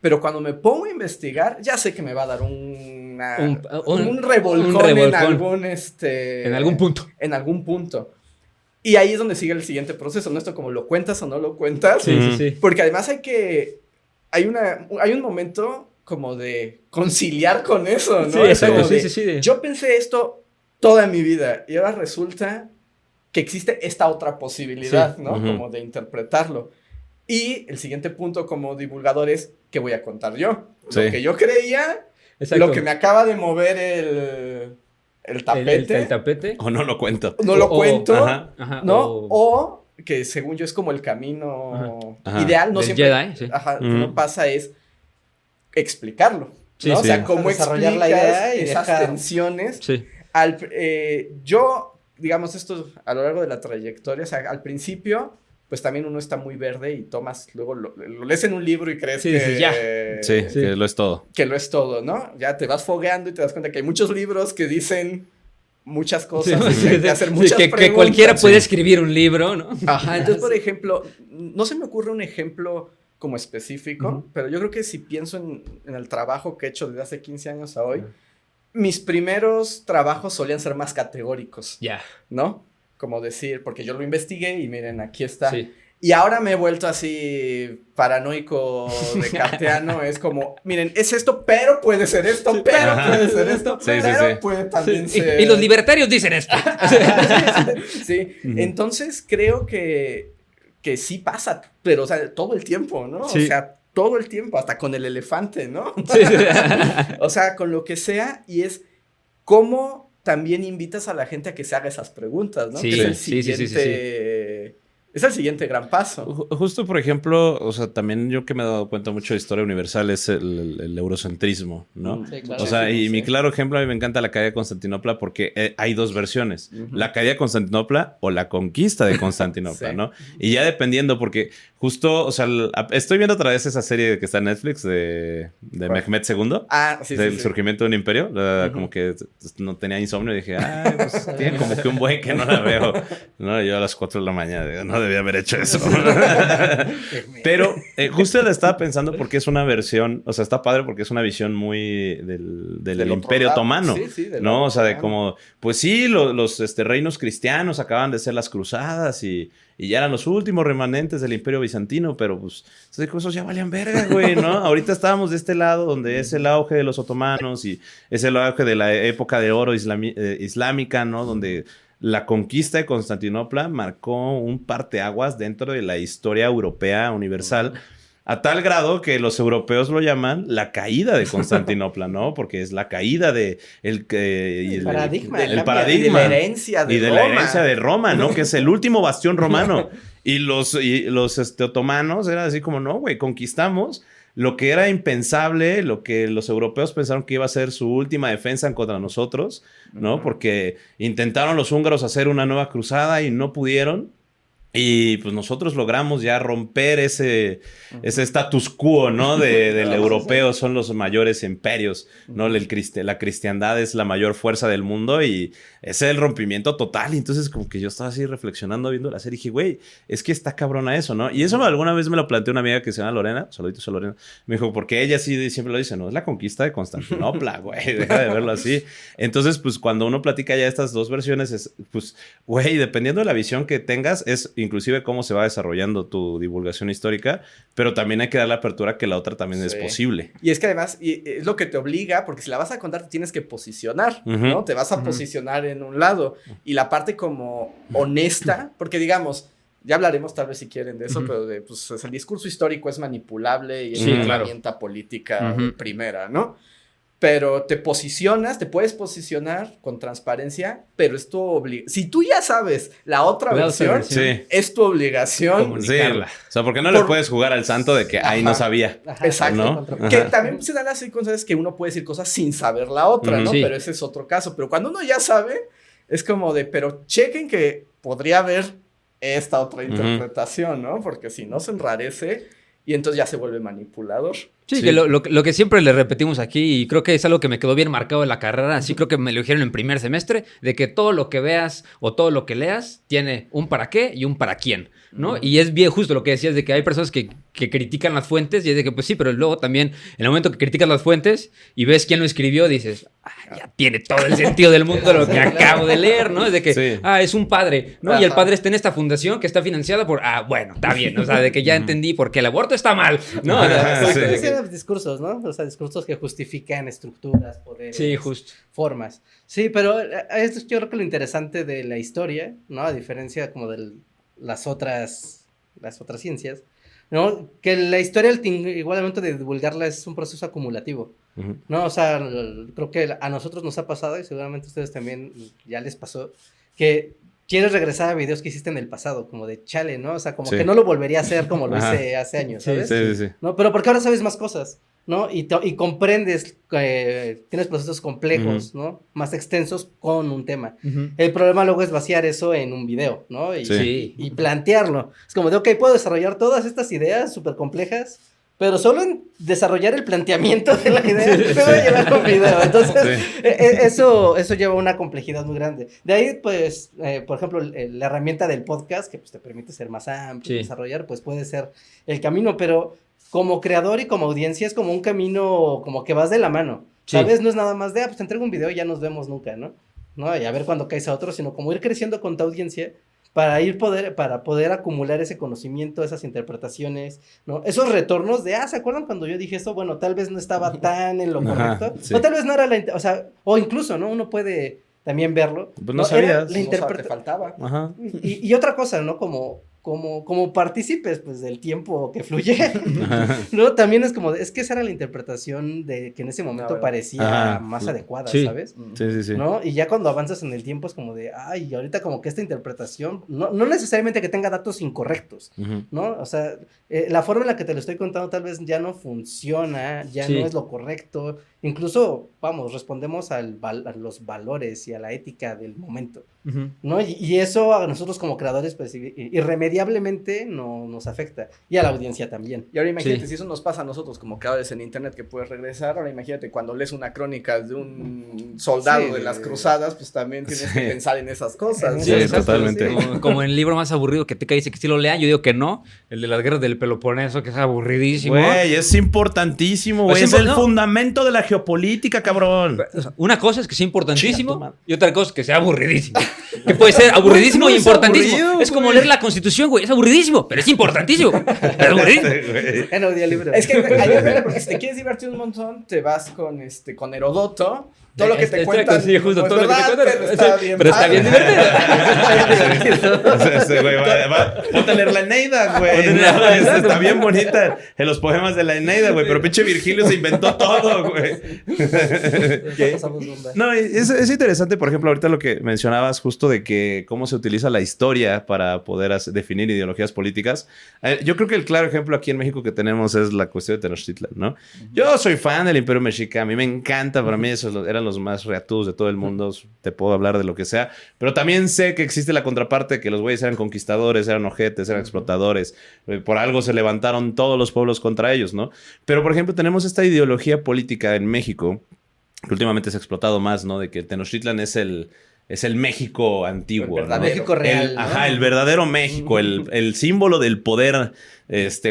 Pero cuando me pongo a investigar, ya sé que me va a dar un revolcón en algún,
En algún punto.
en algún punto. Y ahí es donde sigue el siguiente proceso, ¿no? Esto como lo cuentas o no lo cuentas.
Sí,
Ujú.
sí, sí.
Porque además hay un momento como de conciliar con eso, ¿no?
Sí,
Es
exacto,
como
sí,
de,
sí, sí, de-
yo pensé esto toda mi vida y ahora resulta que existe esta otra posibilidad,
Sí.
¿no?
Ujú.
Como de interpretarlo. Y el siguiente punto como divulgador es, ¿qué voy a contar yo?
Sí.
Lo que yo creía,
Exacto.
lo que me acaba de mover el tapete,
El tapete.
O no lo cuento.
no lo
O-
cuento,
Ajá.
Ajá.
¿no? O que según yo es como el camino
Ajá.
ideal, no
Del
siempre,
Jedi, sí.
ajá, que
Ujú.
no pasa es explicarlo,
Sí,
¿no?
sí.
O sea, cómo
Desarrollar
explicas
la idea y
esas
dejar-
tensiones.
Sí.
Yo, digamos, esto a lo largo de la trayectoria, o sea, al principio, pues también uno está muy verde y tomas, luego lo lees en un libro y crees
Sí,
que,
dices, ya.
Sí,
Sí.
que lo es todo.
que lo es todo, ¿no? Ya te vas fogueando y te das cuenta que hay muchos libros que dicen muchas cosas y que hay que hacer muchas
que
preguntas.
cualquiera puede
Sí.
escribir un libro, ¿no?
Ajá, entonces, por ejemplo, no se me ocurre un ejemplo como específico,
Ujú.
pero yo creo que si pienso en el trabajo que he hecho desde hace 15 años a hoy, mis primeros trabajos solían ser más categóricos,
Ya.
¿no? Como decir, porque yo lo investigué y miren, aquí está.
Sí.
Y ahora me he vuelto así paranoico de kantiano, es como, miren, es esto, pero puede ser esto, pero
Ajá.
puede ser esto,
Sí, sí,
pero
sí.
puede también
Sí.
ser...
Y los libertarios dicen esto.
Sí,
Ujú.
entonces creo que sí pasa, pero o sea, todo el tiempo, ¿no?
Sí.
O sea, todo el tiempo, hasta con el elefante, ¿no?
Sí.
O sea, con lo que sea, y es cómo también invitas a la gente a que se haga esas preguntas, ¿no?
Sí,
Que es el
sí, sí, sí, sí,
siguiente Es el siguiente gran paso.
Justo, por ejemplo, o sea, también yo que me he dado cuenta mucho de historia universal es el eurocentrismo, ¿no?
Sí, claro.
O sea, y
Sí.
mi claro ejemplo, a mí me encanta la caída de Constantinopla porque hay dos versiones. La caída de Constantinopla o la conquista de Constantinopla,
Sí.
¿no? Y ya dependiendo, porque justo, o sea, estoy viendo otra vez esa serie que está en Netflix de Mehmed II.
Ah, sí,
Del
sí, sí.
surgimiento de un imperio. Como que no tenía insomnio y dije, pues tiene como que un buen que no la veo. No, yo a las 4 de la mañana digo, no debía haber hecho eso. Pero justo la estaba pensando porque es una versión, o sea, está padre porque es una visión muy del
Del otro
Imperio
lado.
Otomano.
Sí, sí, del
¿no?
lado
O sea, de
otomano.
como, pues sí, los reinos cristianos acaban de ser las cruzadas y ya eran los últimos remanentes del Imperio Bizantino, pero pues esos ya valían verga, güey, ¿no? Ahorita estábamos de este lado donde es el auge de los otomanos y es el auge de la época de oro islámica, ¿no? Donde la conquista de Constantinopla marcó un parteaguas dentro de la historia europea universal. A tal grado que los europeos lo llaman la caída de Constantinopla, ¿no? Porque es la caída de el
paradigma.
el
Cambia.
paradigma.
Y de la herencia de
Y de
Roma.
la herencia de Roma, ¿no? Que es el último bastión romano. Y los otomanos eran así como, no, güey, conquistamos lo que era impensable, lo que los europeos pensaron que iba a ser su última defensa contra nosotros, ¿no? Porque intentaron los húngaros hacer una nueva cruzada y no pudieron. Y pues nosotros logramos ya romper ese status quo, ¿no? Del europeo, son los mayores imperios, ¿no? La cristiandad es la mayor fuerza del mundo y ese es el rompimiento total. Y entonces como que yo estaba así reflexionando, viendo la serie y dije, güey, es que está cabrona eso, ¿no? Y eso alguna vez me lo planteó una amiga que se llama Lorena, saluditos a Lorena, me dijo, porque ella sí siempre lo dice, no, es la conquista de Constantinopla, güey, deja de verlo así. Entonces, pues cuando uno platica ya estas dos versiones, pues, güey, dependiendo de la visión que tengas, es inclusive cómo se va desarrollando tu divulgación histórica, pero también hay que dar la apertura que la otra también es posible.
Y es que además es lo que te obliga, porque si la vas a contar te tienes que posicionar, ¿no? Te vas a posicionar en un lado. Y la parte como honesta, porque digamos, ya hablaremos tal vez si quieren de eso, pero pues, el discurso histórico es manipulable y es
Sí,
una
claro.
herramienta política primera, ¿no? Pero te puedes posicionar con transparencia, pero es tu obligación. Si tú ya sabes la otra versión,
Sí.
es tu obligación.
Sí,
Comunicarla.
o sea, porque no le puedes jugar al santo de que ahí no sabía.
Ajá,
Exacto.
¿no?
Que
Ajá.
también se dan las circunstancias que uno puede decir cosas sin saber la otra, ¿no?
Sí.
Pero ese es otro caso. Pero cuando uno ya sabe, es como de, pero chequen que podría haber esta otra interpretación, ¿no? Porque si no se enrarece y entonces ya se vuelve manipulador.
Sí,
Sí.
que lo que siempre le repetimos aquí, y creo que es algo que me quedó bien marcado en la carrera, así creo que me lo dijeron en primer semestre, de que todo lo que veas o todo lo que leas tiene un para qué y un para quién, ¿no? Y es bien justo lo que decías de que hay personas que critican las fuentes y es de que pues sí, pero luego también en el momento que criticas las fuentes y ves quién lo escribió, dices, ya tiene todo el sentido del mundo lo que acabo de leer, ¿no? Es de que,
Sí.
es un padre, ¿no? Y el
Ajá.
padre está en esta fundación que está financiada por, bueno, está bien, o sea, de que ya entendí porque el aborto está mal, ¿no? O sea,
Sí.
Esos eran discursos, ¿no? O sea, discursos que justifican estructuras, poderes,
Sí, justo.
formas. Sí, pero esto es yo creo que lo interesante de la historia, ¿no? A diferencia como de las otras ciencias, ¿no? Que la historia, igual al momento de divulgarla, es un proceso acumulativo,
Ujú.
¿no? O sea, creo que a nosotros nos ha pasado, y seguramente a ustedes también ya les pasó, que quieres regresar a videos que hiciste en el pasado, como de chale, ¿no? O sea, como
Sí.
que no lo volvería a hacer como lo
Ajá.
hice hace años,
Sí,
¿sabes?
Sí.
¿No? Pero porque ahora sabes más cosas, ¿no? Y comprendes, tienes procesos complejos, ¿no? Más extensos con un tema. El problema luego es vaciar eso en un video, ¿no? Y,
Sí.
y plantearlo. Es como de, ok, puedo desarrollar todas estas ideas súper complejas, pero solo en desarrollar el planteamiento de la idea me voy a llevar un video. Entonces, eso lleva una complejidad muy grande. De ahí, pues, por ejemplo, la herramienta del podcast, que pues, te permite ser más amplio,
Sí.
desarrollar, pues puede ser el camino, pero como creador y como audiencia es como un camino como que vas de la mano.
Sí.
¿Sabes? No es nada más de, pues te entrego un video y ya nos vemos nunca, ¿no? ¿No? Y a ver cuándo caes a otro, sino como ir creciendo con tu audiencia para poder acumular ese conocimiento, esas interpretaciones, ¿no? Esos retornos de, ¿se acuerdan cuando yo dije esto? Bueno, tal vez no estaba tan en lo
Ajá,
correcto.
sí.
O tal vez no era o sea, o incluso, ¿no? Uno puede también verlo.
Pues no sabías.
La
O sea, te
interpretación.
faltaba.
Ajá.
Y otra cosa, ¿no? Como como partícipes, pues, del tiempo que fluye, ¿no? También es como, es que esa era la interpretación de que en ese momento parecía más adecuada, ¿sabes?
Sí.
¿No? Y ya cuando avanzas en el tiempo es como de, ay, ahorita como que esta interpretación, no necesariamente que tenga datos incorrectos, ¿no? O sea, la forma en la que te lo estoy contando tal vez ya no funciona, ya no es lo correcto, incluso, vamos, respondemos a los valores y a la ética del momento, ¿no? Y eso a nosotros como creadores, pues, irremediablemente nos afecta, y a la audiencia también.
Y ahora imagínate, si eso nos pasa a nosotros como creadores en internet que puedes regresar, ahora imagínate cuando lees una crónica de un soldado de las cruzadas, pues también tienes que pensar en esas cosas.
Sí, totalmente.
Como en el libro más aburrido que Teca dice que sí lo lean, yo digo que no, el de las guerras del Peloponeso, que es aburridísimo.
Güey, es importantísimo, güey, es el fundamento de la geopolítica, cabrón.
Una cosa es que sea importantísimo y otra cosa es que sea aburridísimo. Que puede ser aburridísimo y importantísimo.
Aburrido,
es como leer la Constitución, güey, es aburridísimo, pero es importantísimo. Es aburridísimo.
En audiolibro.
Es que hay que porque si te quieres divertir un montón, te vas con Heródoto. Todo lo que te cuentan.
Sí, justo,
pues,
todo lo que te cuentan.
Pero está bien divertido.
Ese güey ponte a leer la Eneida, güey. Está bien bonita en los poemas de la Eneida, güey. Pero pinche Virgilio se inventó todo, güey. No, es interesante, por ejemplo, ahorita lo que mencionabas justo de que cómo se utiliza la historia para poder definir ideologías políticas. Yo creo que el claro ejemplo aquí en México que tenemos es la cuestión de Tenochtitlan, ¿no? Yo soy fan del Imperio Mexica. A mí me encanta. Para mí esos eran los más reatudos de todo el mundo. Te puedo hablar de lo que sea. Pero también sé que existe la contraparte, que los güeyes eran conquistadores, eran ojetes, eran explotadores. Por algo se levantaron todos los pueblos contra ellos, ¿no? Pero, por ejemplo, tenemos esta ideología política en México, que últimamente se ha explotado más, ¿no? De que Tenochtitlan es el México antiguo,
El
¿no?
México real, ¿no?
El verdadero México, el símbolo del poder,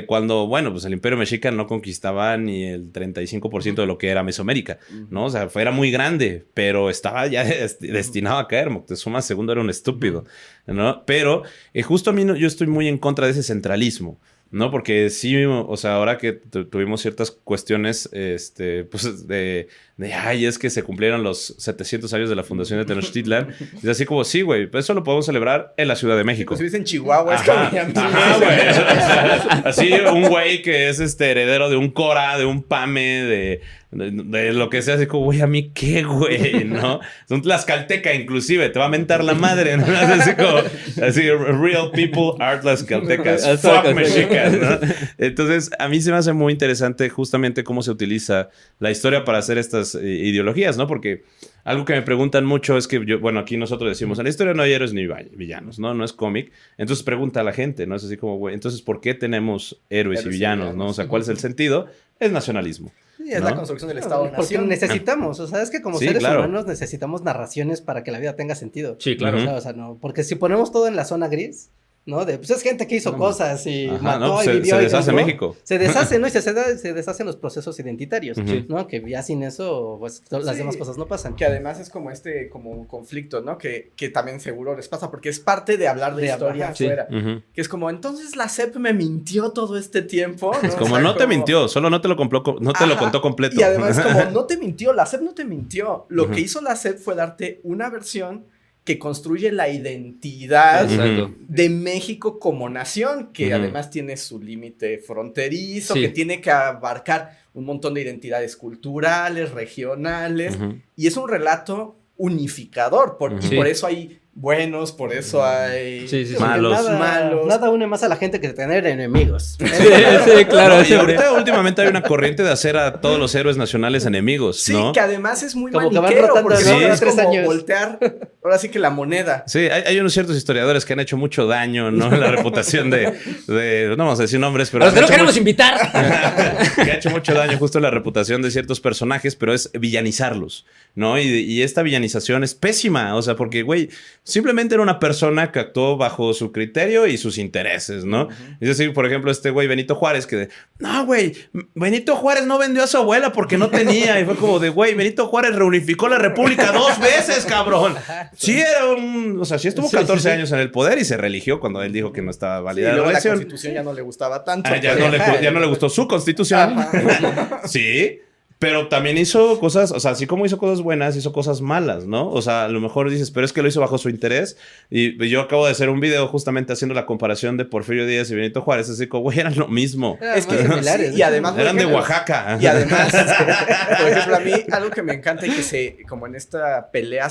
cuando, bueno, pues el Imperio Mexica no conquistaba ni el 35% de lo que era Mesoamérica, ¿no? O sea, era muy grande, pero estaba ya destinado a caer. Moctezuma II era un estúpido, ¿no? Pero justo a mí yo estoy muy en contra de ese centralismo, ¿no? Porque sí, o sea, ahora que tuvimos ciertas cuestiones, pues ay, es que se cumplieron los 700 años de la fundación de Tenochtitlan. Es así como, sí, güey, pues eso lo podemos celebrar en la Ciudad de México.
Pues si vives en Chihuahua, es como...
Güey. Así, un güey que es heredero de un Cora, de un Pame, de lo que sea, así como, güey, ¿a mí qué, güey? ¿No? Son tlaxcalteca, inclusive, te va a mentar la madre, ¿no? Así como, real people are tlaxcaltecas. Fuck mexicas, ¿no? Entonces, a mí se me hace muy interesante justamente cómo se utiliza la historia para hacer estas ideologías, ¿no? Porque algo que me preguntan mucho es que aquí nosotros decimos, en la historia no hay héroes ni villanos, ¿no? No es cómic. Entonces pregunta a la gente, ¿no? Es así como, güey, entonces, ¿por qué tenemos héroes y villanos, ¿no? O sea, ¿cuál es el sentido? Es nacionalismo.
Sí, es la construcción del Estado-nación.
Porque necesitamos, o sea, es que como seres humanos necesitamos narraciones para que la vida tenga sentido.
Sí, claro.
O sea, no, porque si ponemos todo en la zona gris, ¿no? Pues es gente que hizo cosas y mató y vivió.
Se deshace México.
Se deshace, ¿no? Y se deshacen los procesos identitarios, ¿no? Que ya sin eso, pues las demás cosas no pasan.
Que además es como como conflicto, ¿no? Que también seguro les pasa, porque es parte de hablar de historia afuera. Que es como, entonces la SEP me mintió todo este tiempo, ¿no?
Es como, no te mintió, solo no te lo contó completo.
Y además como, no te mintió, la SEP no te mintió. Lo que hizo la SEP fue darte una versión que construye la identidad de México como nación, que además tiene su límite fronterizo, que tiene que abarcar un montón de identidades culturales, regionales, y es un relato unificador, y por eso hay buenos, por eso hay
malos.
Nada une más a la gente que tener enemigos.
Sí, claro.
Y ahorita últimamente hay una corriente de hacer a todos los héroes nacionales enemigos, ¿no?
Sí, que además es muy
como
maniquero,
que van rotando,
porque es
3
como
años.
voltear, ahora sí que la moneda.
Sí, hay unos ciertos historiadores que han hecho mucho daño, ¿no? En la reputación de no vamos a decir nombres, pero...
¡A los que no queremos invitar!
Que ha hecho mucho daño justo en la reputación de ciertos personajes, pero es villanizarlos, ¿no? Y esta villanización es pésima, o sea, porque, güey, simplemente era una persona que actuó bajo su criterio y sus intereses, ¿no? Es decir, por ejemplo, este güey Benito Juárez, que no, güey, Benito Juárez no vendió a su abuela porque no tenía, y fue como de, güey, Benito Juárez reunificó la república 2 veces, cabrón. Sí era sí estuvo 14 años en el poder y se religió cuando él dijo que no estaba válida la
la
elección.
Constitución ya no le gustaba tanto.
Ya no le gustó su Constitución. Sí. Pero también hizo cosas, o sea, así como hizo cosas buenas, hizo cosas malas, ¿no? O sea, a lo mejor dices, pero es que lo hizo bajo su interés. Y yo acabo de hacer un video justamente haciendo la comparación de Porfirio Díaz y Benito Juárez. Así como, güey, eran lo mismo.
Es que
similares,
sí, y además
Eran de
por ejemplo,
Oaxaca.
Y además, por ejemplo, a mí algo que me encanta y que como en esta pelea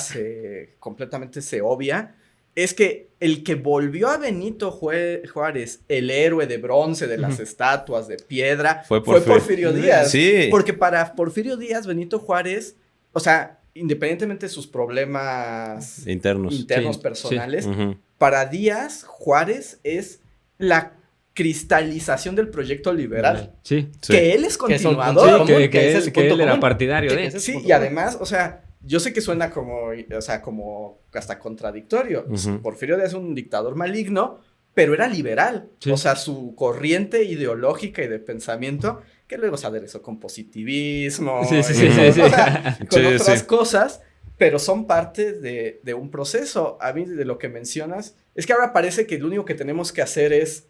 completamente se obvia, es que el que volvió a Benito Juárez, el héroe de bronce de las estatuas de piedra, fue Porfirio Díaz.
Sí.
Porque para Porfirio Díaz, Benito Juárez, o sea, independientemente de sus problemas
Internos.
Sí,
personales,
Ujú.
para Díaz, Juárez es la cristalización del proyecto liberal.
Sí.
Sí.
Que él es
Que son-
continuador.
sí, que ese es su
que
punto
él era
común.
partidario
Sí,
de.
que ese es
Sí,
punto
y
común.
además, o sea, yo sé que suena como, o sea, como hasta contradictorio.
Ujú.
Porfirio Díaz es un dictador maligno, pero era liberal.
Sí.
O sea, su corriente ideológica y de pensamiento, que luego se aderezó con positivismo,
Sí, sí,
y
sí,
con,
sí, sí.
o sea, con
Sí,
otras
sí.
cosas, pero son parte de un proceso. A mí, de lo que mencionas, es que ahora parece que lo único que tenemos que hacer es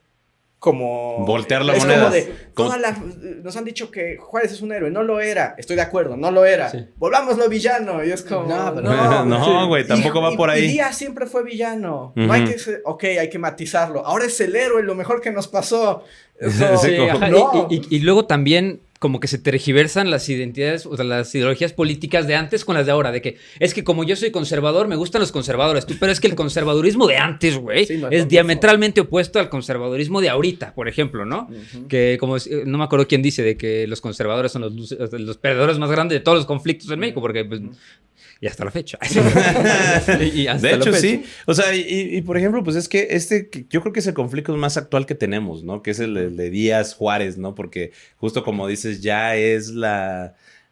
como...
Voltear la
es
moneda.
Como de,
Como-
nos han dicho que Juárez es un héroe, no lo era. Estoy de acuerdo, no lo era.
Sí.
Volvámoslo villano. Y es como...
No, pero-
No, güey, tampoco va por ahí.
Y Díaz siempre fue villano.
Ujú.
No hay que ser, ok, hay que matizarlo. Ahora es el héroe, lo mejor que nos pasó. Eso-
Sí,
Sí,
como-
ajá,
no.
y luego también como que se tergiversan las identidades, o sea, las ideologías políticas de antes con las de ahora, de que es que como yo soy conservador, me gustan los conservadores, pero es que el conservadurismo de antes, güey,
Sí, no,
es
no,
diametralmente opuesto al conservadurismo de ahorita, por ejemplo, ¿no?
Ujú.
Que como no me acuerdo quién dice de que los conservadores son los perdedores más grandes de todos los conflictos en México, porque pues, y hasta la fecha. Y hasta
De
la
hecho,
fecha.
sí. O sea, y por ejemplo, pues es que yo creo que es el conflicto más actual que tenemos, ¿no? Que es el de Díaz Juárez, ¿no? Porque justo como dices, ya es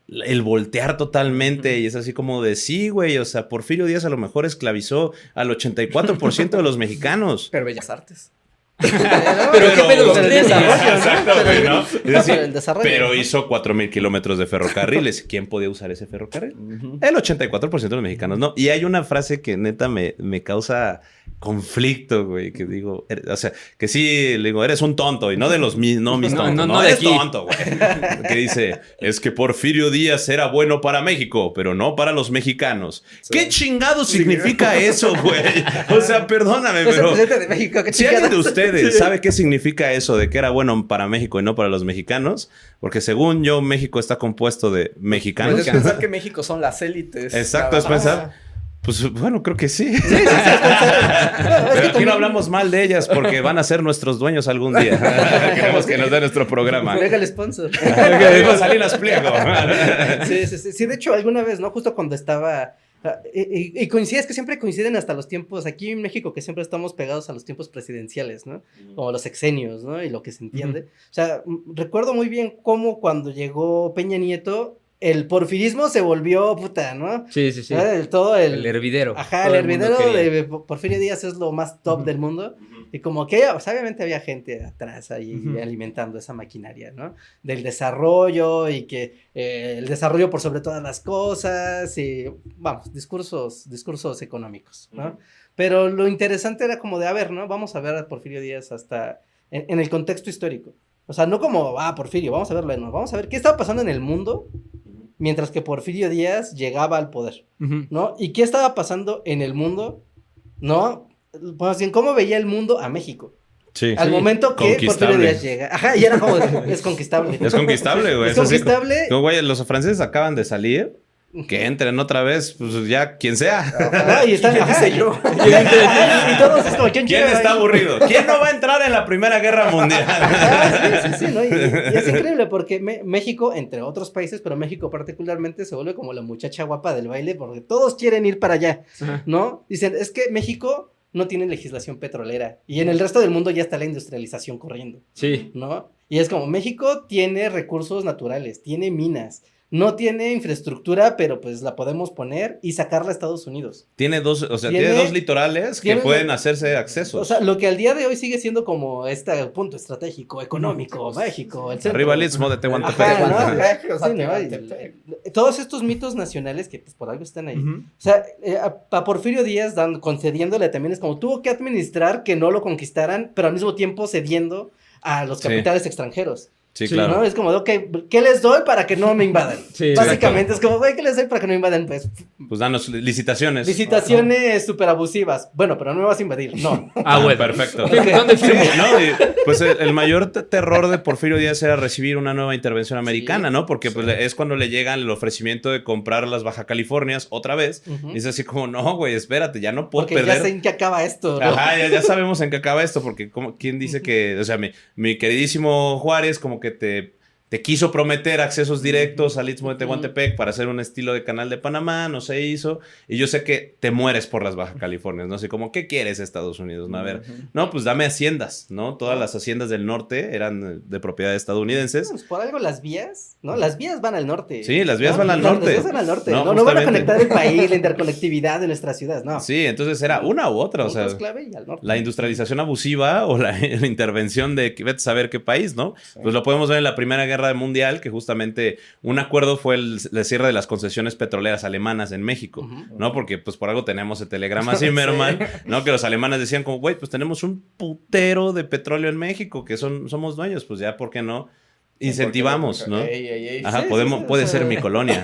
el voltear totalmente y es así como de sí, güey. O sea, Porfirio Díaz a lo mejor esclavizó al 84% de los mexicanos.
Pero Bellas Artes.
Pero qué pedo los
Pero el
trenes.
desarrollo, ¿no?
Exacto, güey, ¿no? Es decir,
Pero el desarrollo,
pero
¿no?
hizo 4,000 kilómetros de ferrocarriles. ¿Quién podía usar ese ferrocarril? El 84% de los mexicanos, ¿no? Y hay una frase que neta me causa conflicto, güey, que digo, o sea, que sí, le digo, eres un tonto, y no de los mis tontos,
no de
eres
aquí.
tonto, güey. Que dice, es que Porfirio Díaz era bueno para México, pero no para los mexicanos. ¿Qué chingado significa eso, güey? O sea, perdóname,
Es el
pero...
presidente de México, qué
Si alguien de
chingados.
ustedes sabe qué significa eso de que era bueno para México y no para los mexicanos, porque según yo, México está compuesto de mexicanos.
Puedes pensar que México son las élites.
Exacto, es
Nada más.
pensar. Pues bueno, creo que sí.
Sí, es pensar.
Pero aquí
también-
no hablamos mal de ellas porque van a ser nuestros dueños algún día. Queremos que nos den nuestro programa.
Pega el sponsor.
Viva Salinas Pliego.
Sí, sí, sí. Sí, de hecho, alguna vez, ¿no? Justo cuando estaba... Y coincide, es que siempre coinciden hasta los tiempos, aquí en México, que siempre estamos pegados a los tiempos presidenciales, ¿no? Como los sexenios, ¿no? Y lo que se entiende. O sea, recuerdo muy bien cómo cuando llegó Peña Nieto, el porfirismo se volvió puta, ¿no?
Sí, sí, sí.
Todo
El hervidero.
Ajá,
Todo
el
mundo
hervidero
quería.
de Porfirio Díaz es lo más top del mundo. Y como que, o sea, obviamente había gente atrás ahí alimentando esa maquinaria, ¿no? Del desarrollo y que el desarrollo por sobre todas las cosas y, vamos, discursos económicos, ¿no? Pero lo interesante era como de, a ver, ¿no? Vamos a ver a Porfirio Díaz hasta en el contexto histórico. O sea, no como, Porfirio, vamos a verlo, no, vamos a ver qué estaba pasando en el mundo mientras que Porfirio Díaz llegaba al poder,
Ujú.
¿no? ¿Y qué estaba pasando en el mundo, no? Más bien, ¿cómo veía el mundo a México?
Sí.
Al momento que Porfirio
Conquistable.
Díaz llega. Ajá, y era como, es conquistable.
Es conquistable, güey.
Es
así
conquistable.
como, güey, los franceses acaban de salir. Que entren otra vez, pues ya quien sea.
No, y están, ajá, y todos es como, ¿quién
¿Quién
llega
está
ahí?
aburrido? ¿Quién no va a entrar en la Primera Guerra Mundial?
Sí, ¿no? Y es increíble porque México, entre otros países, pero México particularmente se vuelve como la muchacha guapa del baile porque todos quieren ir para allá,
Ajá.
¿no? Dicen, es que México no tiene legislación petrolera y en el resto del mundo ya está la industrialización corriendo,
Sí.
¿no? Y es como, México tiene recursos naturales, tiene minas, no tiene infraestructura, pero pues la podemos poner y sacarla a Estados Unidos.
Tiene dos, o sea,
Tiene-
tiene dos litorales que
tiene-
pueden hacerse accesos.
O sea, lo que al día de hoy sigue siendo como este punto estratégico, económico, México, el centro.
Arriba el istmo de Tehuantepec.
Ajá, ¿no?
Tehuantepec, o sea,
Sí, ¿no?
Tehuantepec.
Todos estos mitos nacionales que pues por algo están ahí.
Ujú.
O sea, a Porfirio Díaz concediéndole también es como tuvo que administrar que no lo conquistaran, pero al mismo tiempo cediendo a los
Sí.
capitales extranjeros.
Sí, claro.
¿no? Es como, ok, ¿qué les doy para que no me invadan?
Sí,
Básicamente es como, güey, ¿qué les doy para que no me invadan? Pues
Pues danos licitaciones.
licitaciones súper abusivas. Bueno, pero no me vas a invadir, no.
Bueno.
Perfecto.
¿Dónde firmo?
No, y, pues el mayor terror de Porfirio Díaz era recibir una nueva intervención americana, ¿no? Porque pues, es cuando le llega el ofrecimiento de comprar las Baja Californias otra vez. Y es así como, no, güey, espérate, ya no puedo
Porque
perder.
ya sé en qué acaba esto, ¿no?
Ajá, ya sabemos en qué acaba esto, porque ¿quién dice que, o sea, mi queridísimo Juárez como que te quiso prometer accesos directos al Istmo de Tehuantepec para hacer un estilo de Canal de Panamá, no se hizo, y yo sé que te mueres por las Baja Californias, ¿no? Así como, ¿qué quieres Estados Unidos? No, a ver, no, pues dame haciendas, ¿no? Todas las haciendas del norte eran de propiedad estadounidenses.
Pues por algo las vías, ¿no? Las vías van al norte.
Sí, las vías
¿no?
van al
Las
norte.
vías van al norte.
No,
No van a
justamente.
conectar el país, la interconectividad de nuestras ciudades, no.
Sí, entonces era una u otra, o sea,
Puntos clave y al norte.
la industrialización abusiva o la intervención de vete a saber qué país, ¿no? Pues lo podemos ver en la Primera Guerra Mundial, que justamente un acuerdo fue el cierre de las concesiones petroleras alemanas en México, ¿no? Porque pues por algo tenemos el telegrama Zimmerman, ¿no? Que los alemanes decían como, güey, pues tenemos un putero de petróleo en México, que somos dueños, pues ya, ¿por qué no? Incentivamos, ¿no? Ajá,
Sí,
puede ser mi colonia.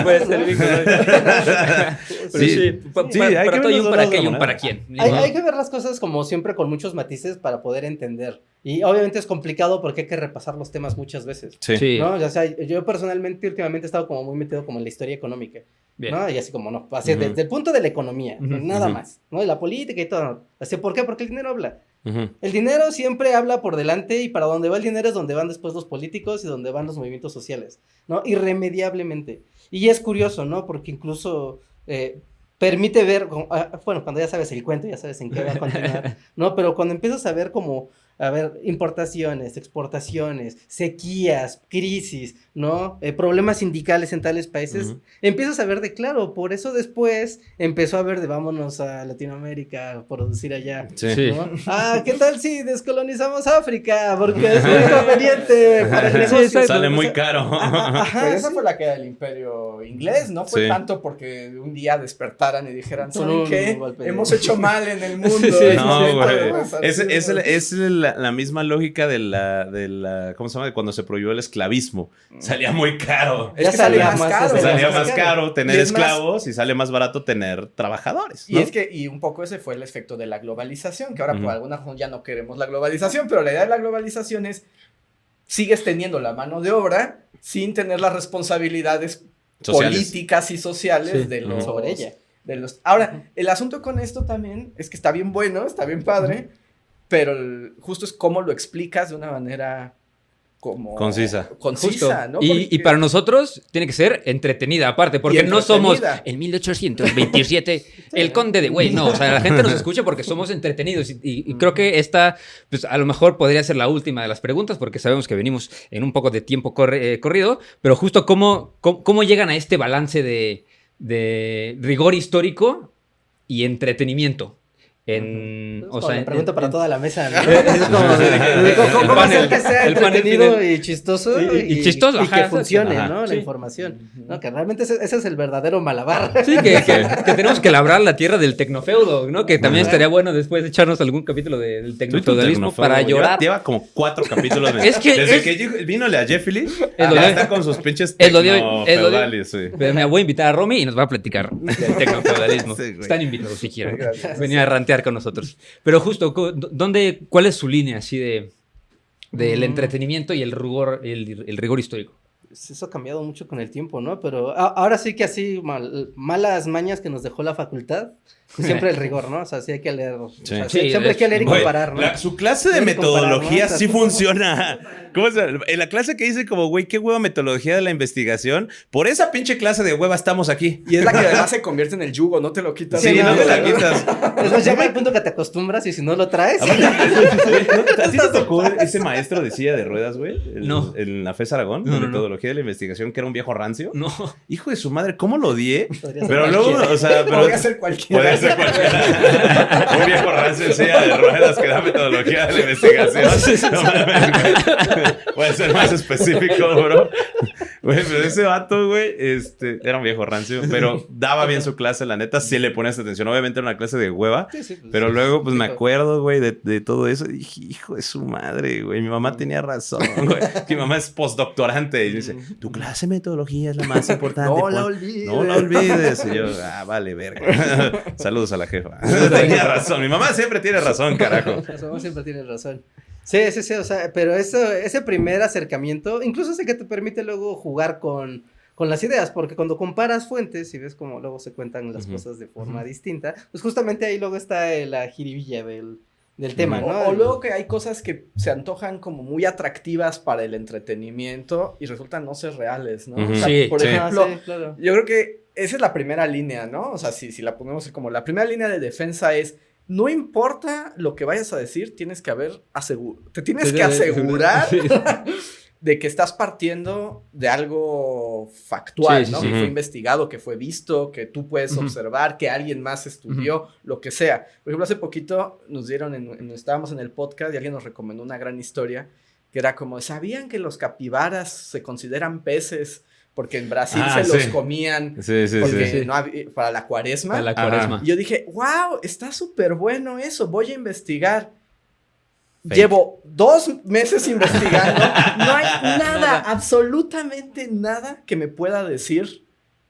Puede ser mi colonia. Pero
Sí.
sí,
Sí, hay que
para
ver
todo hay
los
un para
dos
qué y un
lados,
para
¿no?
quién.
Hay que ver las cosas como siempre con muchos matices para poder entender. Y obviamente es complicado porque hay que repasar los temas muchas veces.
Sí.
Sí.
¿No? O sea, yo personalmente últimamente he estado como muy metido como en la historia económica.
Bien.
¿No? Y así como, no, así
Ujú.
desde el punto de la economía,
Ujú,
nada
ujú.
más, ¿no? De la política y todo. Así, ¿por qué? Porque el dinero habla.
Ujú.
El dinero siempre habla por delante y para donde va el dinero es donde van después los políticos y donde van los movimientos sociales, ¿no? Irremediablemente. Y es curioso, ¿no? Porque incluso permite ver, bueno, cuando ya sabes el cuento, ya sabes en qué va a continuar, ¿no? Pero cuando empiezas a ver como, a ver, importaciones, exportaciones, sequías, crisis, ¿no? Problemas sindicales en tales países,
Ujú.
empiezas a ver de claro, por eso después empezó a ver de vámonos a Latinoamérica a producir allá.
Sí.
Sí.
¿No? Ah, ¿qué tal si descolonizamos África? Porque es muy conveniente para el negocio.
exacto.
Sale muy caro.
Ajá,
Pero esa
sí.
fue la queda del imperio inglés, no fue
Sí.
tanto porque un día despertaran y dijeran,
Con
¿saben
un
qué?
golpe de-
Hemos hecho mal en el mundo.
Sí,
es
No,
momento
güey.
de resarcirnos".
Es la misma lógica de la, ¿cómo se llama? De cuando se prohibió el esclavismo. Salía muy caro.
Es
Ya
que sale
salía
más
más
caro.
eso.
Salía más caro tener
Y es más-
esclavos y sale más barato tener trabajadores.
Y
¿no?
es que, y un poco ese fue el efecto de la globalización, que ahora
Ujú.
por alguna razón ya no queremos la globalización, pero la idea de la globalización es, sigues teniendo la mano de obra sin tener las responsabilidades
Sociales.
políticas y sociales
Sí.
de los...
Sobre ella.
Ahora, el asunto con esto también es que está bien bueno, está bien padre, pero justo es cómo lo explicas de una manera como...
Concisa.
Concisa,
Justo.
¿no?
Y
Porque-
para nosotros tiene que ser entretenida, aparte, porque
Y
no somos
entretenida.
en 1827 el conde de Güey. No, o sea, la gente nos escucha porque somos entretenidos. Y creo que esta, pues a lo mejor podría ser la última de las preguntas, porque sabemos que venimos en un poco de tiempo corrido, pero justo cómo llegan a este balance de rigor histórico y entretenimiento.
O sea, pregunta para toda la mesa, ¿no?
Es como-
¿Cómo
el
hacer
panel-
que sea
el panel
entretenido
final.
y chistoso?
Y chistoso,
y
ajá,
que
exacto.
funcione,
Ajá.
¿no? La
Sí.
información. ¿No? Que realmente ese es el verdadero malabar.
Sí, que tenemos que labrar la tierra del tecnofeudo, ¿no? Que también estaría bueno después de echarnos algún capítulo del tecnofeudalismo para llorar.
Lleva como 4 capítulos.
Es que
Desde
es-
que vino a Jeff Lee,
Es lo
ya
de-
está con sus pinches
es lo de hoy, es lo de-
tecnofeudales, sí.
Pero me voy a invitar a Romy y nos va a platicar del tecnofeudalismo.
Sí, güey.
Están invitados si quieren
Gracias.
venir a rantear con nosotros. Pero justo, ¿cuál es su línea así del entretenimiento y el rigor histórico?
Eso ha cambiado mucho con el tiempo, ¿no? Pero ahora sí que así malas mañas que nos dejó la facultad, siempre el rigor, ¿no? O sea, sí hay que leer. O sea,
Sí,
siempre hay que leer y
Güey,
comparar, ¿no?
su clase de
Leer y comparar,
metodología
¿no?
sí funciona. ¿Cómo se llama? En la clase que dice como, güey, qué hueva metodología de la investigación. Por esa pinche clase de hueva estamos aquí.
Y es la que además se convierte en el yugo, no te lo quitas.
Sí, no te la
¿no?
quitas.
Es más, llega el punto que te acostumbras y si no lo traes.
¿A ti te tocó ese maestro de silla de ruedas, güey?
No.
En la FES Aragón,
No,
de
no, no.
metodología. metodología de la investigación que era un viejo rancio.
No.
Hijo de su madre, ¿cómo lo odié?
Podría ser
Pero luego,
cualquiera.
o sea, pero...
Podría ser cualquiera.
Puede ser cualquiera. Un viejo rancio en silla de ruedas que da metodología de la investigación. No mames. Puede ser más específico, bro. Güey, pero ese vato, güey, era un viejo rancio, pero daba bien su clase, la neta, sí le ponías atención. Obviamente era una clase de hueva,
Sí, pues,
pero luego, pues, me
hijo.
acuerdo, güey, de todo eso. Y dije, hijo de su madre, güey, mi mamá tenía razón, güey. Mi mamá es postdoctorante y dice, tu clase de metodología es la más importante.
No la olvides.
No la olvides. Y yo, vale, verga. Saludos a la jefa. Tenía razón. Mi mamá siempre tiene razón, carajo.
Su mamá siempre tiene razón. Sí, o sea, pero ese primer acercamiento, incluso sé que te permite luego jugar con las ideas, porque cuando comparas fuentes y ves cómo luego se cuentan las cosas de forma distinta, pues justamente ahí luego está la jiribilla del tema, ¿no?
O luego que hay cosas que se antojan como muy atractivas para el entretenimiento y resultan no ser reales, ¿no?
Ujú.
O sea,
Sí,
por
sí.
ejemplo,
Sí, claro.
yo creo que esa es la primera línea, ¿no? O sea, si la ponemos como la primera línea de defensa es, no importa lo que vayas a decir, te tienes que asegurar de que estás partiendo de algo factual,
Sí,
¿no?
sí,
Que
sí.
fue investigado, que fue visto, que tú puedes observar, que alguien más estudió, lo que sea. Por ejemplo, hace poquito nos dieron, estábamos en el podcast y alguien nos recomendó una gran historia que era como, ¿sabían que los capibaras se consideran peces? Porque en Brasil
Ah,
se los
sí.
comían
Sí, sí,
porque
sí.
no para la cuaresma.
Para la
Ajá.
cuaresma.
Y yo dije, wow, está súper bueno eso, voy a investigar.
Fake.
Llevo 2 meses investigando, no hay nada, absolutamente nada que me pueda decir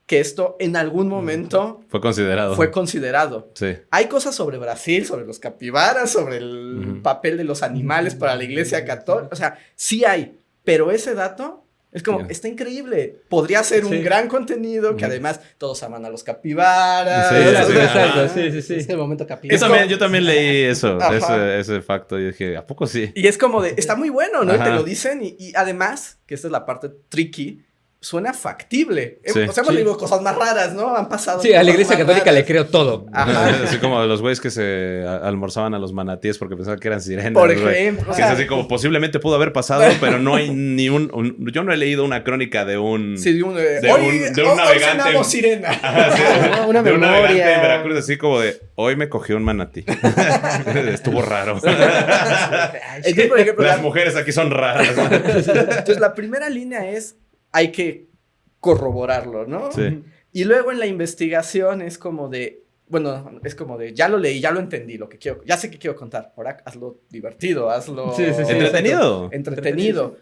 que esto en algún momento
Fue considerado.
fue considerado.
Sí.
Hay cosas sobre Brasil, sobre los capibaras, sobre el
Ujú.
papel de los animales para la iglesia católica, o sea, sí hay, pero ese dato... Es como,
Yeah.
está increíble. Podría ser un
Sí.
gran contenido que
Ujú.
además todos aman a los capibaras.
Sí,
Exacto,
sí,
exacto,
ajá.
sí, sí, sí.
Es el momento capítulo.
Yo también leí eso,
Ajá.
ese facto. Y dije, ¿a poco sí?
Y es como de, está muy bueno, ¿no? Y te
Ajá.
lo dicen y además, que esta es la parte tricky, suena factible.
Sí.
O sea, hemos
Sí.
leído cosas más raras, ¿no? Han pasado
Sí, a la
cosas
iglesia
más
católica
raras.
le creo todo.
Ajá.
Así como los güeyes que se almorzaban a los manatíes porque pensaban que eran sirenas.
Por
güey.
ejemplo, o
Que
sea-
es así como posiblemente pudo haber pasado, pero no hay ni yo no he leído una crónica de un...
Sí, de un
un
Hoy
navegante.
cenamos sirena.
Ajá, sí,
Una
de un navegante
memoria.
en Veracruz, así como de, hoy me cogió un manatí. Estuvo raro.
Entonces, por ejemplo,
Las mujeres aquí son raras.
entonces, la primera línea es, hay que corroborarlo, ¿no?
Sí.
Y luego en la investigación es como de, bueno, es como de, ya lo leí, ya lo entendí, lo que quiero, ya sé que quiero contar, ahora hazlo divertido, hazlo...
Sí, sí, sí.
Entretenido.
Entretenido.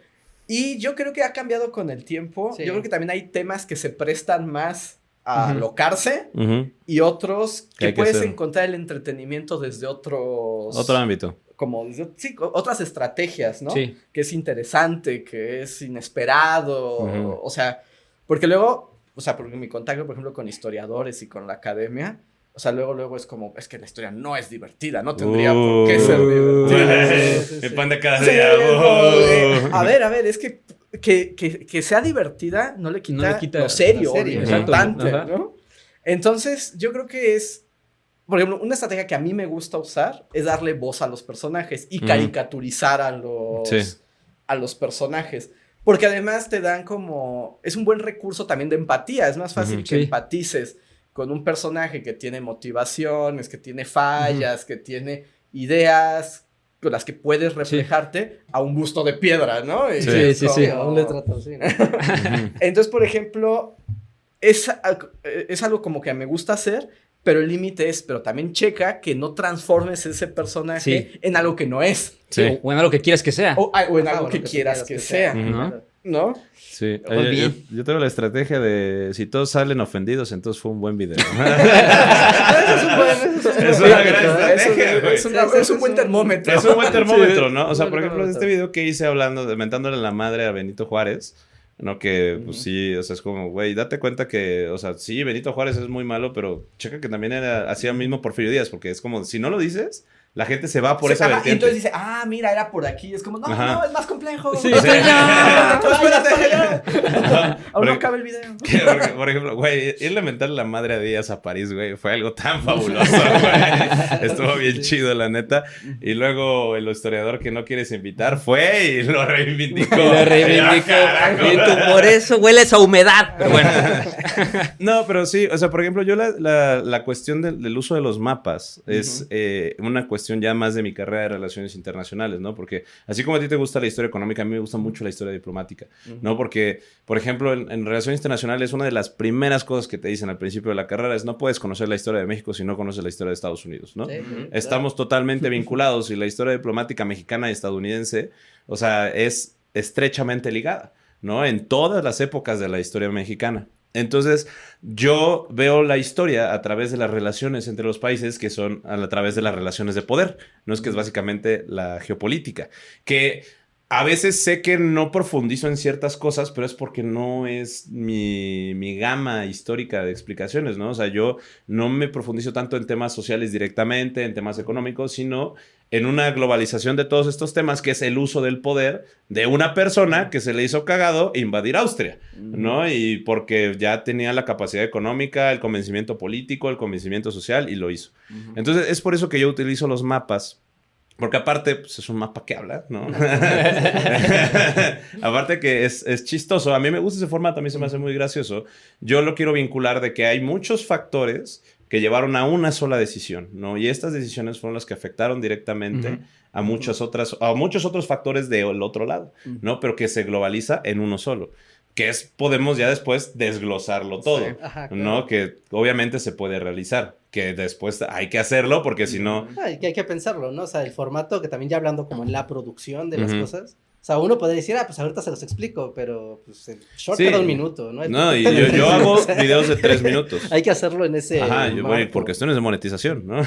Y yo creo que ha cambiado con el tiempo.
Sí.
Yo creo que también hay temas que se prestan más a
Ujú.
alocarse
Ujú.
y otros
Que
que
hay que
puedes
hacer.
encontrar el entretenimiento desde otros...
Otro ámbito.
Como, sí, otras estrategias, ¿no?
Sí.
Que es interesante, que es inesperado,
Ujú.
o sea, porque luego, o sea, porque mi contacto, por ejemplo, con historiadores y con la academia, o sea, luego es como, es que la historia no es divertida, no tendría por qué ser divertida.
Sí,
El
sí.
pan de cada
Sí,
día.
a ver, es que sea divertida no le quita,
No le quita
lo serio,
lo serio,
lo
exacto,
importante,
ajá.
¿no? Entonces, yo creo que es, por ejemplo, una estrategia que a mí me gusta usar es darle voz a los personajes y
Ujú.
caricaturizar
Sí.
a los personajes. Porque además te dan como, es un buen recurso también de empatía, es más fácil
Ujú.
que
Sí.
empatices con un personaje que tiene motivaciones, que tiene fallas, que tiene ideas con las que puedes reflejarte a un busto de piedra, ¿no? Y
Sí,
es
sí, sí.
como-
A un letrato, sí, ¿no?
Entonces, por ejemplo, es algo como que me gusta hacer, pero el límite es, pero también checa que no transformes ese personaje
Sí.
en algo que no es,
Sí.
O en algo que quieras que sea.
o en algo
Ah,
que
bueno,
quieras que sea,
Ujú.
¿no?
¿no?
Sí.
Muy
Yo,
bien.
yo tengo la estrategia de si todos salen ofendidos, entonces fue un buen video. Es una gran estrategia, güey.
Es un buen termómetro.
Es un buen termómetro, ¿no? O sea,
un
por
buen
ejemplo,
termómetro.
este video que hice hablando, mentándole la madre a Benito Juárez, ¿no? Que, pues sí, o sea, es como, güey, date cuenta que, o sea, sí, Benito Juárez es muy malo, pero checa que también hacía mismo Porfirio Díaz, porque es como, si no lo dices, La gente se va por esa
Ajá, y
vertiente.
entonces dice, mira, era por aquí. Es como, no, es más complejo.
Sí,
Aún no acaba el video.
Por ejemplo, güey, irle a mentarle la madre a Díaz a París, güey, fue algo tan fabuloso, güey. Estuvo bien chido, la neta. Y luego el historiador que no quieres invitar fue y lo reivindicó.
Y tú, por eso hueles a humedad. Pero bueno.
No, pero sí, o sea, por ejemplo, yo la cuestión del uso de los mapas es una cuestión ya más de mi carrera de relaciones internacionales, ¿no? Porque así como a ti te gusta la historia económica, a mí me gusta mucho la historia diplomática, ¿no? Porque, por ejemplo, en relaciones internacionales, una de las primeras cosas que te dicen al principio de la carrera es no puedes conocer la historia de México si no conoces la historia de Estados Unidos, ¿no?
Sí,
Estamos totalmente vinculados y la historia diplomática mexicana y estadounidense, o sea, es estrechamente ligada, ¿no? En todas las épocas de la historia mexicana. Entonces, yo veo la historia a través de las relaciones entre los países que son a través de las relaciones de poder, ¿no? Es que es básicamente la geopolítica, que a veces sé que no profundizo en ciertas cosas, pero es porque no es mi gama histórica de explicaciones, ¿no? O sea, yo no me profundizo tanto en temas sociales directamente, en temas económicos, sino en una globalización de todos estos temas, que es el uso del poder de una persona que se le hizo cagado invadir Austria, ¿no? Y porque ya tenía la capacidad económica, el convencimiento político, el convencimiento social, y lo hizo. Entonces, es por eso que yo utilizo los mapas. Porque aparte, pues es un mapa que habla, ¿no? Aparte que es chistoso. A mí me gusta ese formato, a mí se me hace muy gracioso. Yo lo quiero vincular de que hay muchos factores que llevaron a una sola decisión, ¿no? Y estas decisiones fueron las que afectaron directamente a muchos otros factores del otro lado, ¿no? Pero que se globaliza en uno solo. Que es, podemos ya después desglosarlo todo,
Sí.
Ajá, claro.
¿no? Que obviamente se puede realizar, que después hay que hacerlo porque si no...
Que hay que pensarlo, ¿no? O sea, el formato que también ya hablando como en la producción de las cosas. O sea, uno podría decir, pues ahorita se los explico, pero pues el short
Sí.
queda 1 minuto, ¿no?
No, y yo hago videos de 3 minutos.
Hay que hacerlo en ese
Ajá, güey,
marco.
por cuestiones de monetización, ¿no?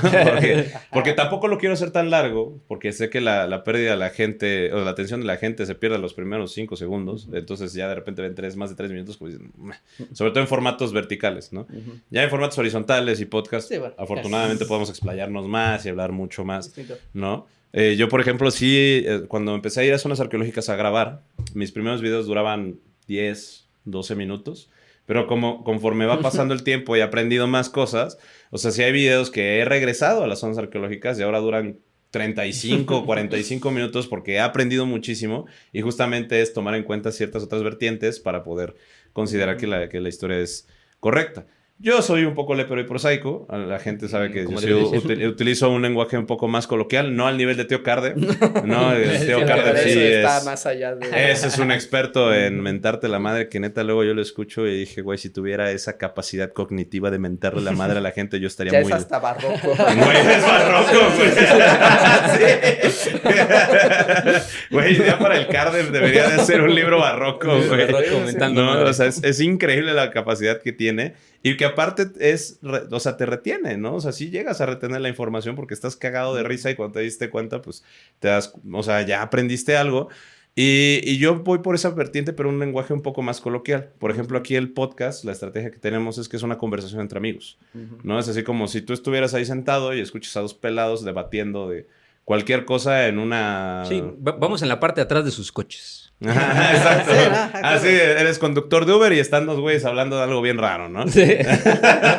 Porque tampoco lo quiero hacer tan largo, porque sé que la pérdida de la gente, o la atención de la gente se pierde los primeros 5 segundos, entonces ya de repente ven más de 3 minutos, como dicen, "Meh". Sobre todo en formatos verticales, ¿no? Ya en formatos horizontales y podcast,
Sí, bueno,
afortunadamente podemos explayarnos más y hablar mucho más,
Distinto.
¿no? Yo, por ejemplo, sí, cuando empecé a ir a zonas arqueológicas a grabar, mis primeros videos duraban 10, 12 minutos. Pero conforme va pasando el tiempo y he aprendido más cosas, o sea, sí hay videos que he regresado a las zonas arqueológicas y ahora duran 35, 45 minutos porque he aprendido muchísimo y justamente es tomar en cuenta ciertas otras vertientes para poder considerar que la historia es correcta. Yo soy un poco lépero y prosaico. La gente sabe que
Como
yo
debe ser.
utilizo un lenguaje un poco más coloquial, no al nivel de Tío Carde. No, el Tío Carde
Pero
sí
eso está
es...
más allá de...
Ese es un experto en mentarte la madre, que neta luego yo lo escucho y dije, güey, si tuviera esa capacidad cognitiva de mentarle la madre a la gente, yo estaría
Ya
muy...
es hasta barroco.
Güey, es barroco, güey. Sí. Güey, ya para el Carde debería de ser un libro barroco, güey.
Barroco, mentando
No,
madre.
o sea, es increíble la capacidad que tiene y que aparte o sea, te retiene, ¿no? O sea, sí llegas a retener la información porque estás cagado de risa y cuando te diste cuenta, pues o sea, ya aprendiste algo. Y yo voy por esa vertiente, pero un lenguaje un poco más coloquial. Por ejemplo, aquí el podcast, la estrategia que tenemos es que es una conversación entre amigos, ¿no? Es así como si tú estuvieras ahí sentado y escuchas a dos pelados debatiendo de cualquier cosa en una...
Sí, vamos en la parte de atrás de sus coches.
Ajá, exacto.
Sí, ajá,
Así, eres conductor de Uber y están dos güeyes hablando de algo bien raro, ¿no?
Sí.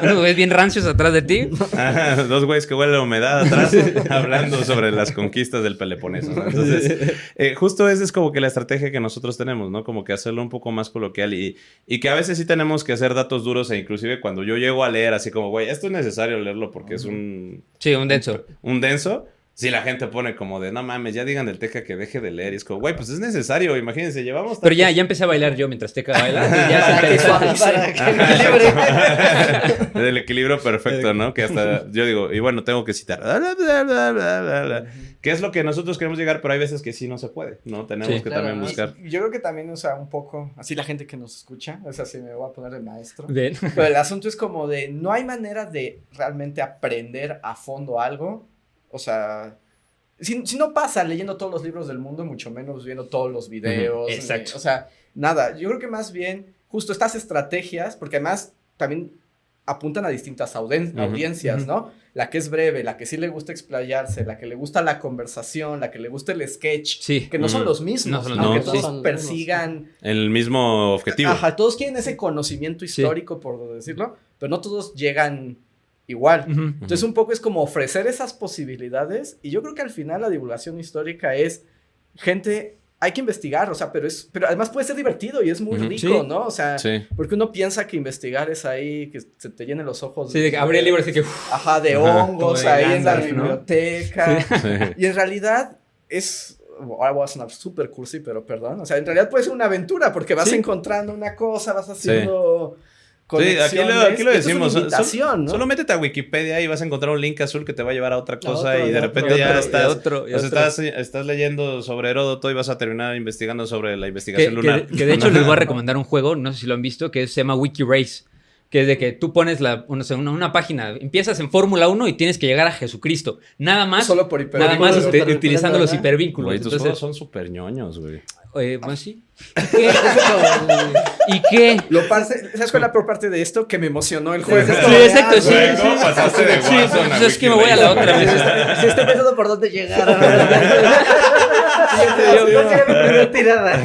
¿Unos ves bien rancios atrás de ti?
Ajá, dos güeyes que huelen a humedad atrás hablando sobre las conquistas del Peloponeso, ¿no? Entonces, justo esa es como que la estrategia que nosotros tenemos, ¿no? Como que hacerlo un poco más coloquial y que a veces sí tenemos que hacer datos duros e inclusive cuando yo llego a leer así como, güey, esto es necesario leerlo porque es un
Sí, un denso.
denso. Si la gente pone como de, no mames, ya digan del Teca que deje de leer. Y es como, güey, pues es necesario, imagínense, llevamos...
Pero ya empecé a bailar yo mientras Teca baila. Y ya
Para que
interesante.
suavice.
Para que equilibre.
El equilibrio perfecto, ¿no? Que hasta yo digo, y bueno, tengo que citar. Que es lo que nosotros queremos llegar, pero hay veces que sí no se puede, ¿no? Tenemos
Sí,
que
claro.
también buscar.
Y yo creo que también, o sea, un poco, así la gente que nos escucha, o sea, si me voy a poner de maestro.
Bien.
Pero el asunto es como de, no hay manera de realmente aprender a fondo algo, o sea... Si no pasa leyendo todos los libros del mundo, mucho menos viendo todos los videos.
Exacto.
O sea, nada. Yo creo que más bien, justo estas estrategias, porque además también apuntan a distintas audiencias, ¿no? La que es breve, la que sí le gusta explayarse, la que le gusta la conversación, la que le gusta el sketch,
Sí.
que no son los mismos,
No son los
aunque
mismos,
todos
sí. Son los
persigan,
El mismo objetivo.
ajá, todos quieren ese conocimiento histórico, por decirlo, pero no todos llegan igual.
Ujú.
Entonces un poco es como ofrecer esas posibilidades y yo creo que al final la divulgación histórica es gente, hay que investigar, o sea, pero además puede ser divertido y es muy
Ujú.
rico,
Sí.
¿no? O sea,
Sí.
porque uno piensa que investigar es ahí, que se te llenen los ojos.
Sí, de que abrí el libro así que...
Ajá, de
Ajá.
hongos
Como de
ahí en la
Gandalf, ¿no?
biblioteca.
Sí.
Y en realidad es, ahora voy a sonar súper cursi, pero perdón, o sea, en realidad puede ser una aventura porque vas
Sí.
encontrando una cosa, vas haciendo
Sí, aquí
conexiones.
lo
Esto es
decimos.
una invitación, ¿no?
Solo métete a Wikipedia y vas a encontrar un link azul que te va a llevar a otra cosa
otro,
y de
y
repente
otro,
ya
y
estás,
otro, y
o sea,
otro.
estás leyendo sobre Heródoto y vas a terminar investigando sobre la investigación lunar.
Que de hecho les voy a recomendar un juego, no sé si lo han visto, que se llama WikiRace. Que es de que tú pones una página, empiezas en Fórmula 1 y tienes que llegar a Jesucristo. Nada más.
Solo por
Nada más
hipervínculos.
utilizando los hipervínculos.
Güey, tus
Entonces,
juegos son súper ñoños, güey.
pues sí. ¿Y qué?
¿Sabes cuál es la peor parte de esto? Que me emocionó el juego.
Sí, exacto, sí.
Güey, ¿cómo pasaste de
Sí,
Warzone a
pues es que me voy a la otra vez.
Sí, estoy pensando por dónde llegar. ¿Cuál sería mi primera tirada?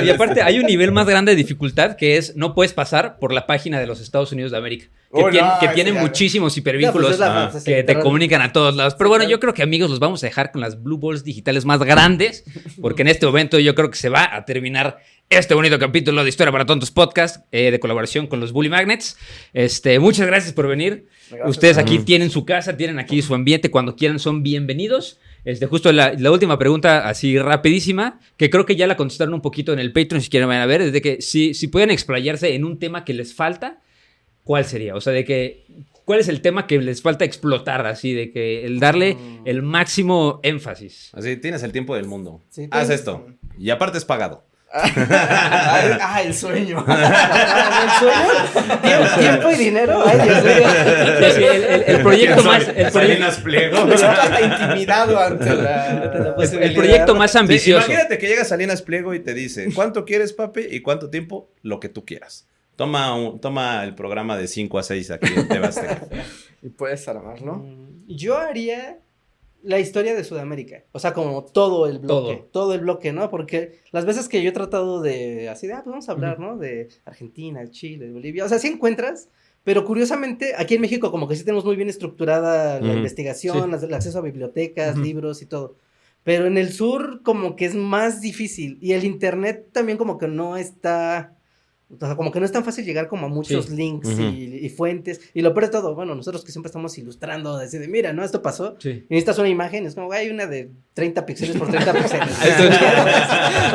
No, y aparte hay un nivel más grande de dificultad que es no puedes pasar por la página de los Estados Unidos de América. Que,
Oh,
que
no,
tiene
ya.
muchísimos
No,
hipervínculos
pues es la frase,
que
sí,
te
pero-
comunican a todos lados. Pero bueno,
Sí,
yo creo que amigos los vamos a dejar con las Blue Balls digitales más grandes, porque en este momento yo creo que se va a terminar este bonito capítulo de Historia para Tontos Podcast de colaboración con los Bully Magnets. Muchas gracias por venir.
Gracias.
Ustedes aquí tienen su casa, tienen aquí su ambiente, cuando quieran son bienvenidos. Justo la última pregunta, así rapidísima, que creo que ya la contestaron un poquito en el Patreon, si quieren vayan a ver, es de que si pueden explayarse en un tema que les falta, ¿cuál sería? O sea, de que, ¿cuál es el tema que les falta explotar? Así, de que el darle el máximo énfasis.
Así, tienes el tiempo del mundo.
Sí,
Haz
tienes-
esto. Y aparte es pagado.
El sueño.
¿El sueño? ¿Tiempo y dinero? Ay, Dios mío.
Sí, sí, el proyecto más... El,
Salinas Pliego.
Me siento hasta intimidado ante la...
el proyecto más
Sí,
ambicioso.
imagínate que llega Salinas Pliego y te dice, ¿cuánto quieres, papi? ¿Y cuánto tiempo? Lo que tú quieras. Toma el programa de 5 a 6 aquí en TV Azteca.
Y puedes armarlo.
Yo haría la historia de Sudamérica. O sea, como todo el bloque. Todo el bloque, ¿no? Porque las veces que yo he tratado de, así de, pues vamos a hablar, ¿no? De Argentina, Chile, Bolivia. O sea, sí encuentras, pero curiosamente, aquí en México como que sí tenemos muy bien estructurada la investigación, el acceso a bibliotecas, libros y todo. Pero en el sur como que es más difícil. Y el internet también como que no está... O sea, como que no es tan fácil llegar como a muchos links y fuentes. Y lo peor de todo, bueno, nosotros que siempre estamos ilustrando, decir, de, mira, ¿no? Esto pasó.
Sí.
Y necesitas una imagen, es como, hay una de 30 píxeles por 30 píxeles.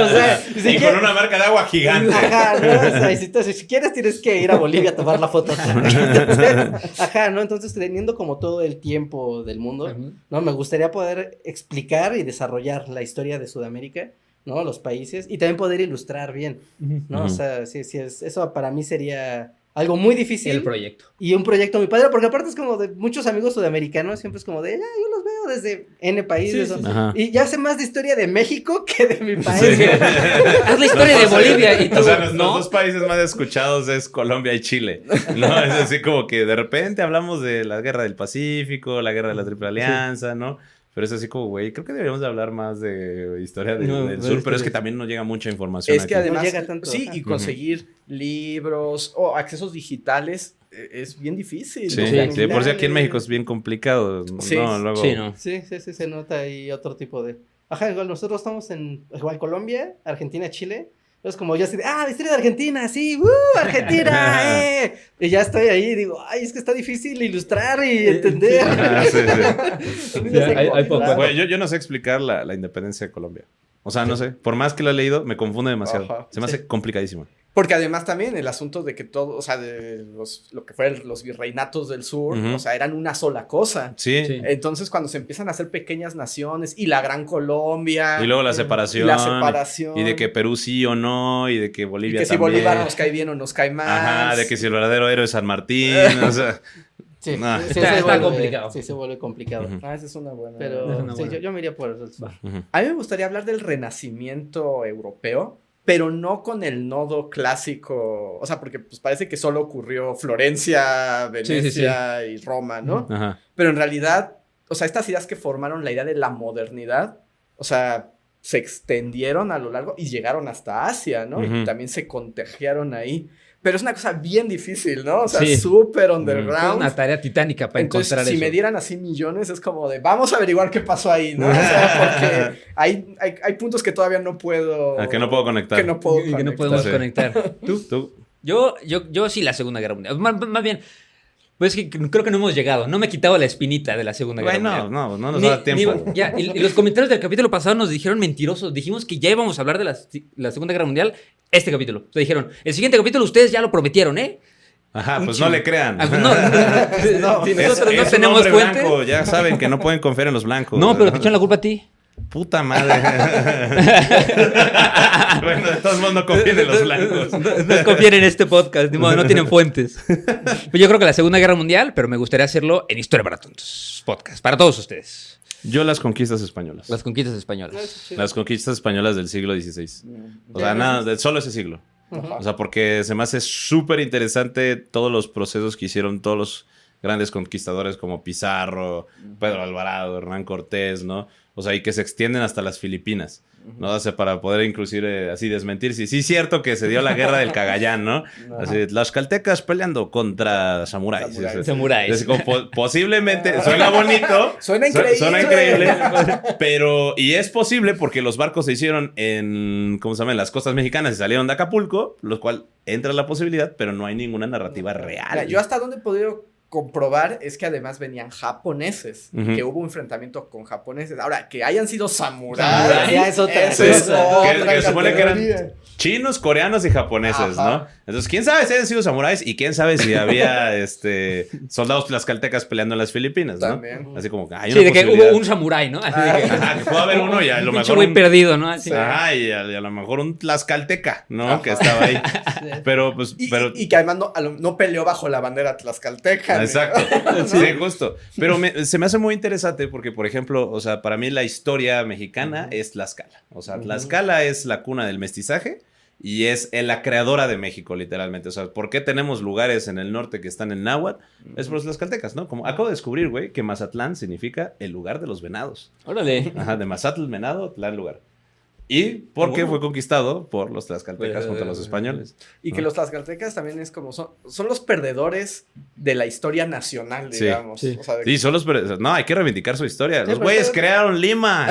O sea,
Y
si
con
quieres...
una marca de agua gigante.
Ajá, ¿no? O sea, si quieres tienes que ir a Bolivia a tomar la foto. Entonces, ajá, ¿no? Entonces, teniendo como todo el tiempo del mundo, ¿no? Me gustaría poder explicar y desarrollar la historia de Sudamérica, ¿no? Los países, y también poder ilustrar bien, ¿no? O sea, sí, eso para mí sería algo muy difícil.
El proyecto.
Y un proyecto muy padre, porque aparte es como de muchos amigos sudamericanos, siempre es como de, yo los veo desde N países.
Sí, sí, sí.
Ajá.
Y ya sé más de historia de México que de mi país.
Sí.
Es la historia de Bolivia y tú,
O sea, los
¿no?
dos países más escuchados es Colombia y Chile. No, es así como que de repente hablamos de la Guerra del Pacífico, la Guerra de la Triple Alianza, ¿no? Pero es así como, güey, creo que deberíamos de hablar más de historia del sur,
historia.
pero es que también nos llega mucha información
Es que
aquí.
además,
No llega tanto,
sí,
ajá.
y conseguir libros o accesos digitales es bien difícil.
Sí,
¿no?
sí, de por si aquí en México es bien complicado.
Sí.
No, luego...
Sí, no.
Sí, se nota ahí otro tipo de... Ajá, igual nosotros estamos en Colombia, Argentina, Chile. Es como yo así de, la historia de Argentina, sí, Argentina, Y ya estoy ahí y digo, ay, es que está difícil ilustrar y entender.
Ah, sí, sí.
No sé
hay
cómo
poco.
hablar.
Güey, yo no sé explicar la independencia de Colombia. O sea, no sé. Por más que lo he leído, me confunde demasiado.
Ajá.
Se me hace complicadísimo.
Porque además también el asunto de que todo, o sea, de lo que fueron los virreinatos del sur,
Ujú.
o sea, eran una sola cosa.
Sí.
Sí.
Entonces, cuando se empiezan a hacer pequeñas naciones y la Gran Colombia.
Y luego la
y
separación.
la separación.
Y de que Perú sí o no. Y de que
Y
Bolivia
que si
también.
Bolívar nos cae bien o nos cae mal.
Ajá, de que si el verdadero héroe es San Martín. O sea,
Sí,
Ah.
sí,
Está
se vuelve
complicado.
Sí, se vuelve complicado.
Ujú.
Esa es una buena.
Pero
Es una
sí,
buena.
yo me iría por eso.
ujú.
A mí me gustaría hablar del Renacimiento europeo, pero no con el nodo clásico, o sea, porque pues parece que solo ocurrió Florencia, Venecia y Roma, ¿no?
Ajá.
Pero en realidad, o sea, estas ideas que formaron la idea de la modernidad, o sea, se extendieron a lo largo y llegaron hasta Asia, ¿no? Y también se contagiaron ahí. Pero es una cosa bien difícil, ¿no? O sea, súper underground.
Es una tarea titánica para
Entonces,
encontrar
si
eso.
me dieran así millones, es como de, vamos a averiguar qué pasó ahí, ¿no? O sea, porque hay puntos que todavía no puedo...
Que no puedo conectar.
Que no puedo
Y que no
conectar.
podemos
Sí.
conectar.
¿Tú?
Yo sí la Segunda Guerra Mundial. Más bien, pues es que creo que no hemos llegado. No me he quitado la espinita de la Segunda Guerra Mundial.
No nos da tiempo.
Y los comentarios del capítulo pasado nos dijeron mentirosos. Dijimos que ya íbamos a hablar de la Segunda Guerra Mundial este capítulo. O sea, dijeron, el siguiente capítulo ustedes ya lo prometieron, ¿eh?
Ajá,
Un
pues
chingo.
no le crean.
Ah, pues no, si nosotros no
Es un
tenemos
hombre
fuente.
blanco, ya saben que no pueden confiar en los blancos.
No, pero te echan la culpa a ti.
Puta madre. Bueno, de todos modos no confíen en los blancos.
No confíen en este podcast, ni modo, no tienen fuentes. Pues yo creo que la Segunda Guerra Mundial, pero me gustaría hacerlo en Historia para Tontos podcast, para todos ustedes.
Yo las conquistas españolas.
Las conquistas españolas.
Las conquistas españolas del siglo XVI. O sea, nada, solo ese siglo. O sea, porque se me hace súper interesante todos los procesos que hicieron todos los grandes conquistadores como Pizarro, Pedro Alvarado, Hernán Cortés, ¿no? O sea, y que se extienden hasta las Filipinas, ¿no? O sea, para poder inclusive así desmentir. Sí, es cierto que se dio la guerra del Cagayán, ¿no? Así, las caltecas peleando contra samuráis.
Samuráis.
Es como posiblemente, suena bonito.
Suena increíble.
Suena increíble. Pero, y es posible porque los barcos se hicieron en, ¿cómo se llama? En las costas mexicanas y salieron de Acapulco, lo cual entra la posibilidad, pero no hay ninguna narrativa real.
Mira, yo hasta donde he podido comprobar es que además venían japoneses, que hubo un enfrentamiento con japoneses. Ahora, que hayan sido samuráis,
ya es otra
eso
cosa.
es otra
que supone que
categoría.
eran chinos, coreanos y japoneses, ¿no? Entonces, quién sabe si hayan sido samuráis y quién sabe si había soldados tlaxcaltecas peleando en las Filipinas, ¿no?
También.
Así como que hay
Sí,
una
de que
posibilidad.
hubo un samurái, ¿no? Así de que,
Ajá, que puede haber uno y a lo
un pinche
mejor
güey
un...
perdido, ¿no? Así.
Ajá, y a lo mejor un tlaxcalteca, ¿no? Que estaba ahí. Pero, pues,
Y que además no peleó bajo la bandera tlaxcalteca.
Exacto. Sí, justo. Pero se me hace muy interesante porque, por ejemplo, o sea, para mí la historia mexicana es Tlaxcala. O sea, Tlaxcala es la cuna del mestizaje y es la creadora de México, literalmente. O sea, ¿por qué tenemos lugares en el norte que están en náhuatl? Es por los tlaxcaltecas, ¿no? Como acabo de descubrir, güey, que Mazatlán significa el lugar de los venados.
Órale.
Ajá, de Mazatl, venado, Tlán, lugar. Y porque fue conquistado por los tlaxcaltecas junto a los españoles.
Y que los tlaxcaltecas también es como son los perdedores de la historia nacional,
Sí.
digamos.
Sí.
O sea,
Sí, son los... No, hay que reivindicar su historia. Los
pero
güeyes
está-
crearon Lima.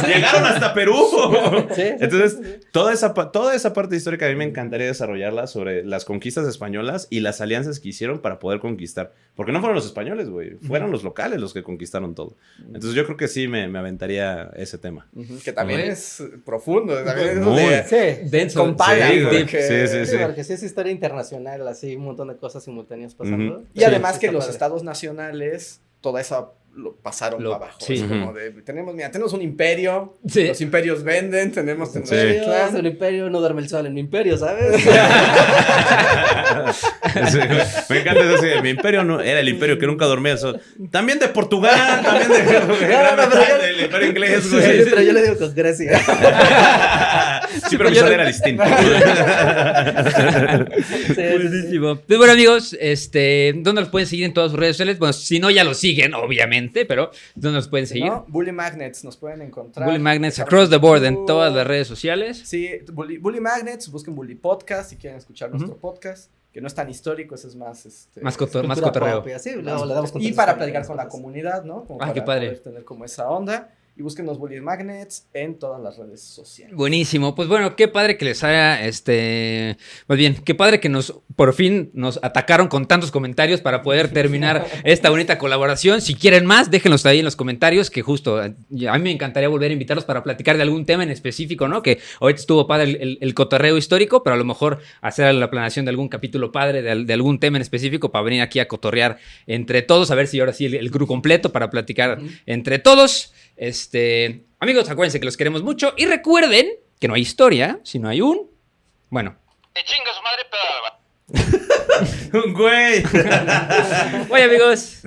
Llegaron hasta Perú.
Sí, sí,
Entonces,
sí, sí.
toda esa parte histórica a mí me encantaría desarrollarla sobre las conquistas españolas y las alianzas que hicieron para poder conquistar. Porque no fueron los españoles, güey. Fueron los locales los que conquistaron todo. Entonces, yo creo que sí me aventaría ese tema.
que también
Muy.
es profundo. También es
Muy.
de-
Sí.
Denso.
Con pala,
Sí, güey.
porque-
Sí.
Sí, porque sí es historia internacional, así un montón de cosas simultáneas pasando.
Y además
Sí,
que
está
los
padre.
estados nacionales, toda esa lo pasaron
Lo-
para abajo.
sí.
Es como de, tenemos un imperio,
Sí.
los imperios venden, tenemos
Sí.
Imperio, el imperio no duerme el sol en mi imperio, ¿sabes?
Sí, güey. Me encanta eso así de, mi imperio no, era el imperio que nunca dormía el sol. También de Portugal, también de Gran
pero
Bretaña,
yo-
del imperio inglés,
Sí,
güey.
pero yo le digo con Grecia.
Sí, pero mi sol era distinto.
Sí, sí, sí.
Buenísimo. Pues bueno, amigos, ¿dónde los pueden seguir en todas sus redes sociales? Bueno, si no, ya los siguen, obviamente, pero ¿dónde los pueden seguir?
¿No? Bully Magnets nos pueden encontrar.
Bully Magnets across the board en todas las redes sociales.
Sí, Bully Magnets, busquen Bully Podcast si quieren escuchar nuestro podcast, que no es tan histórico, eso es más...
Más
Cultura
cotorreo.
pop y así, luego le damos
y
contexto
para
a
platicar
las
con la
cosas.
comunidad, ¿no? Como para
Qué padre.
poder tener como esa onda. Y búsquenos Bully Magnets en todas las redes sociales.
Buenísimo, pues bueno, qué padre que les haya, más bien, qué padre que por fin nos atacaron con tantos comentarios para poder terminar esta bonita colaboración. Si quieren más, déjenlos ahí en los comentarios, que justo, a mí me encantaría volver a invitarlos para platicar de algún tema en específico, ¿no? Que ahorita estuvo padre el cotorreo histórico, pero a lo mejor hacer la planeación de algún capítulo padre, de algún tema en específico, para venir aquí a cotorrear entre todos, a ver si ahora sí el crew completo para platicar entre todos. Amigos, acuérdense que los queremos mucho y recuerden que no hay historia, sino hay bueno.
Chinga su madre, pero...
Güey.
Oye, amigos.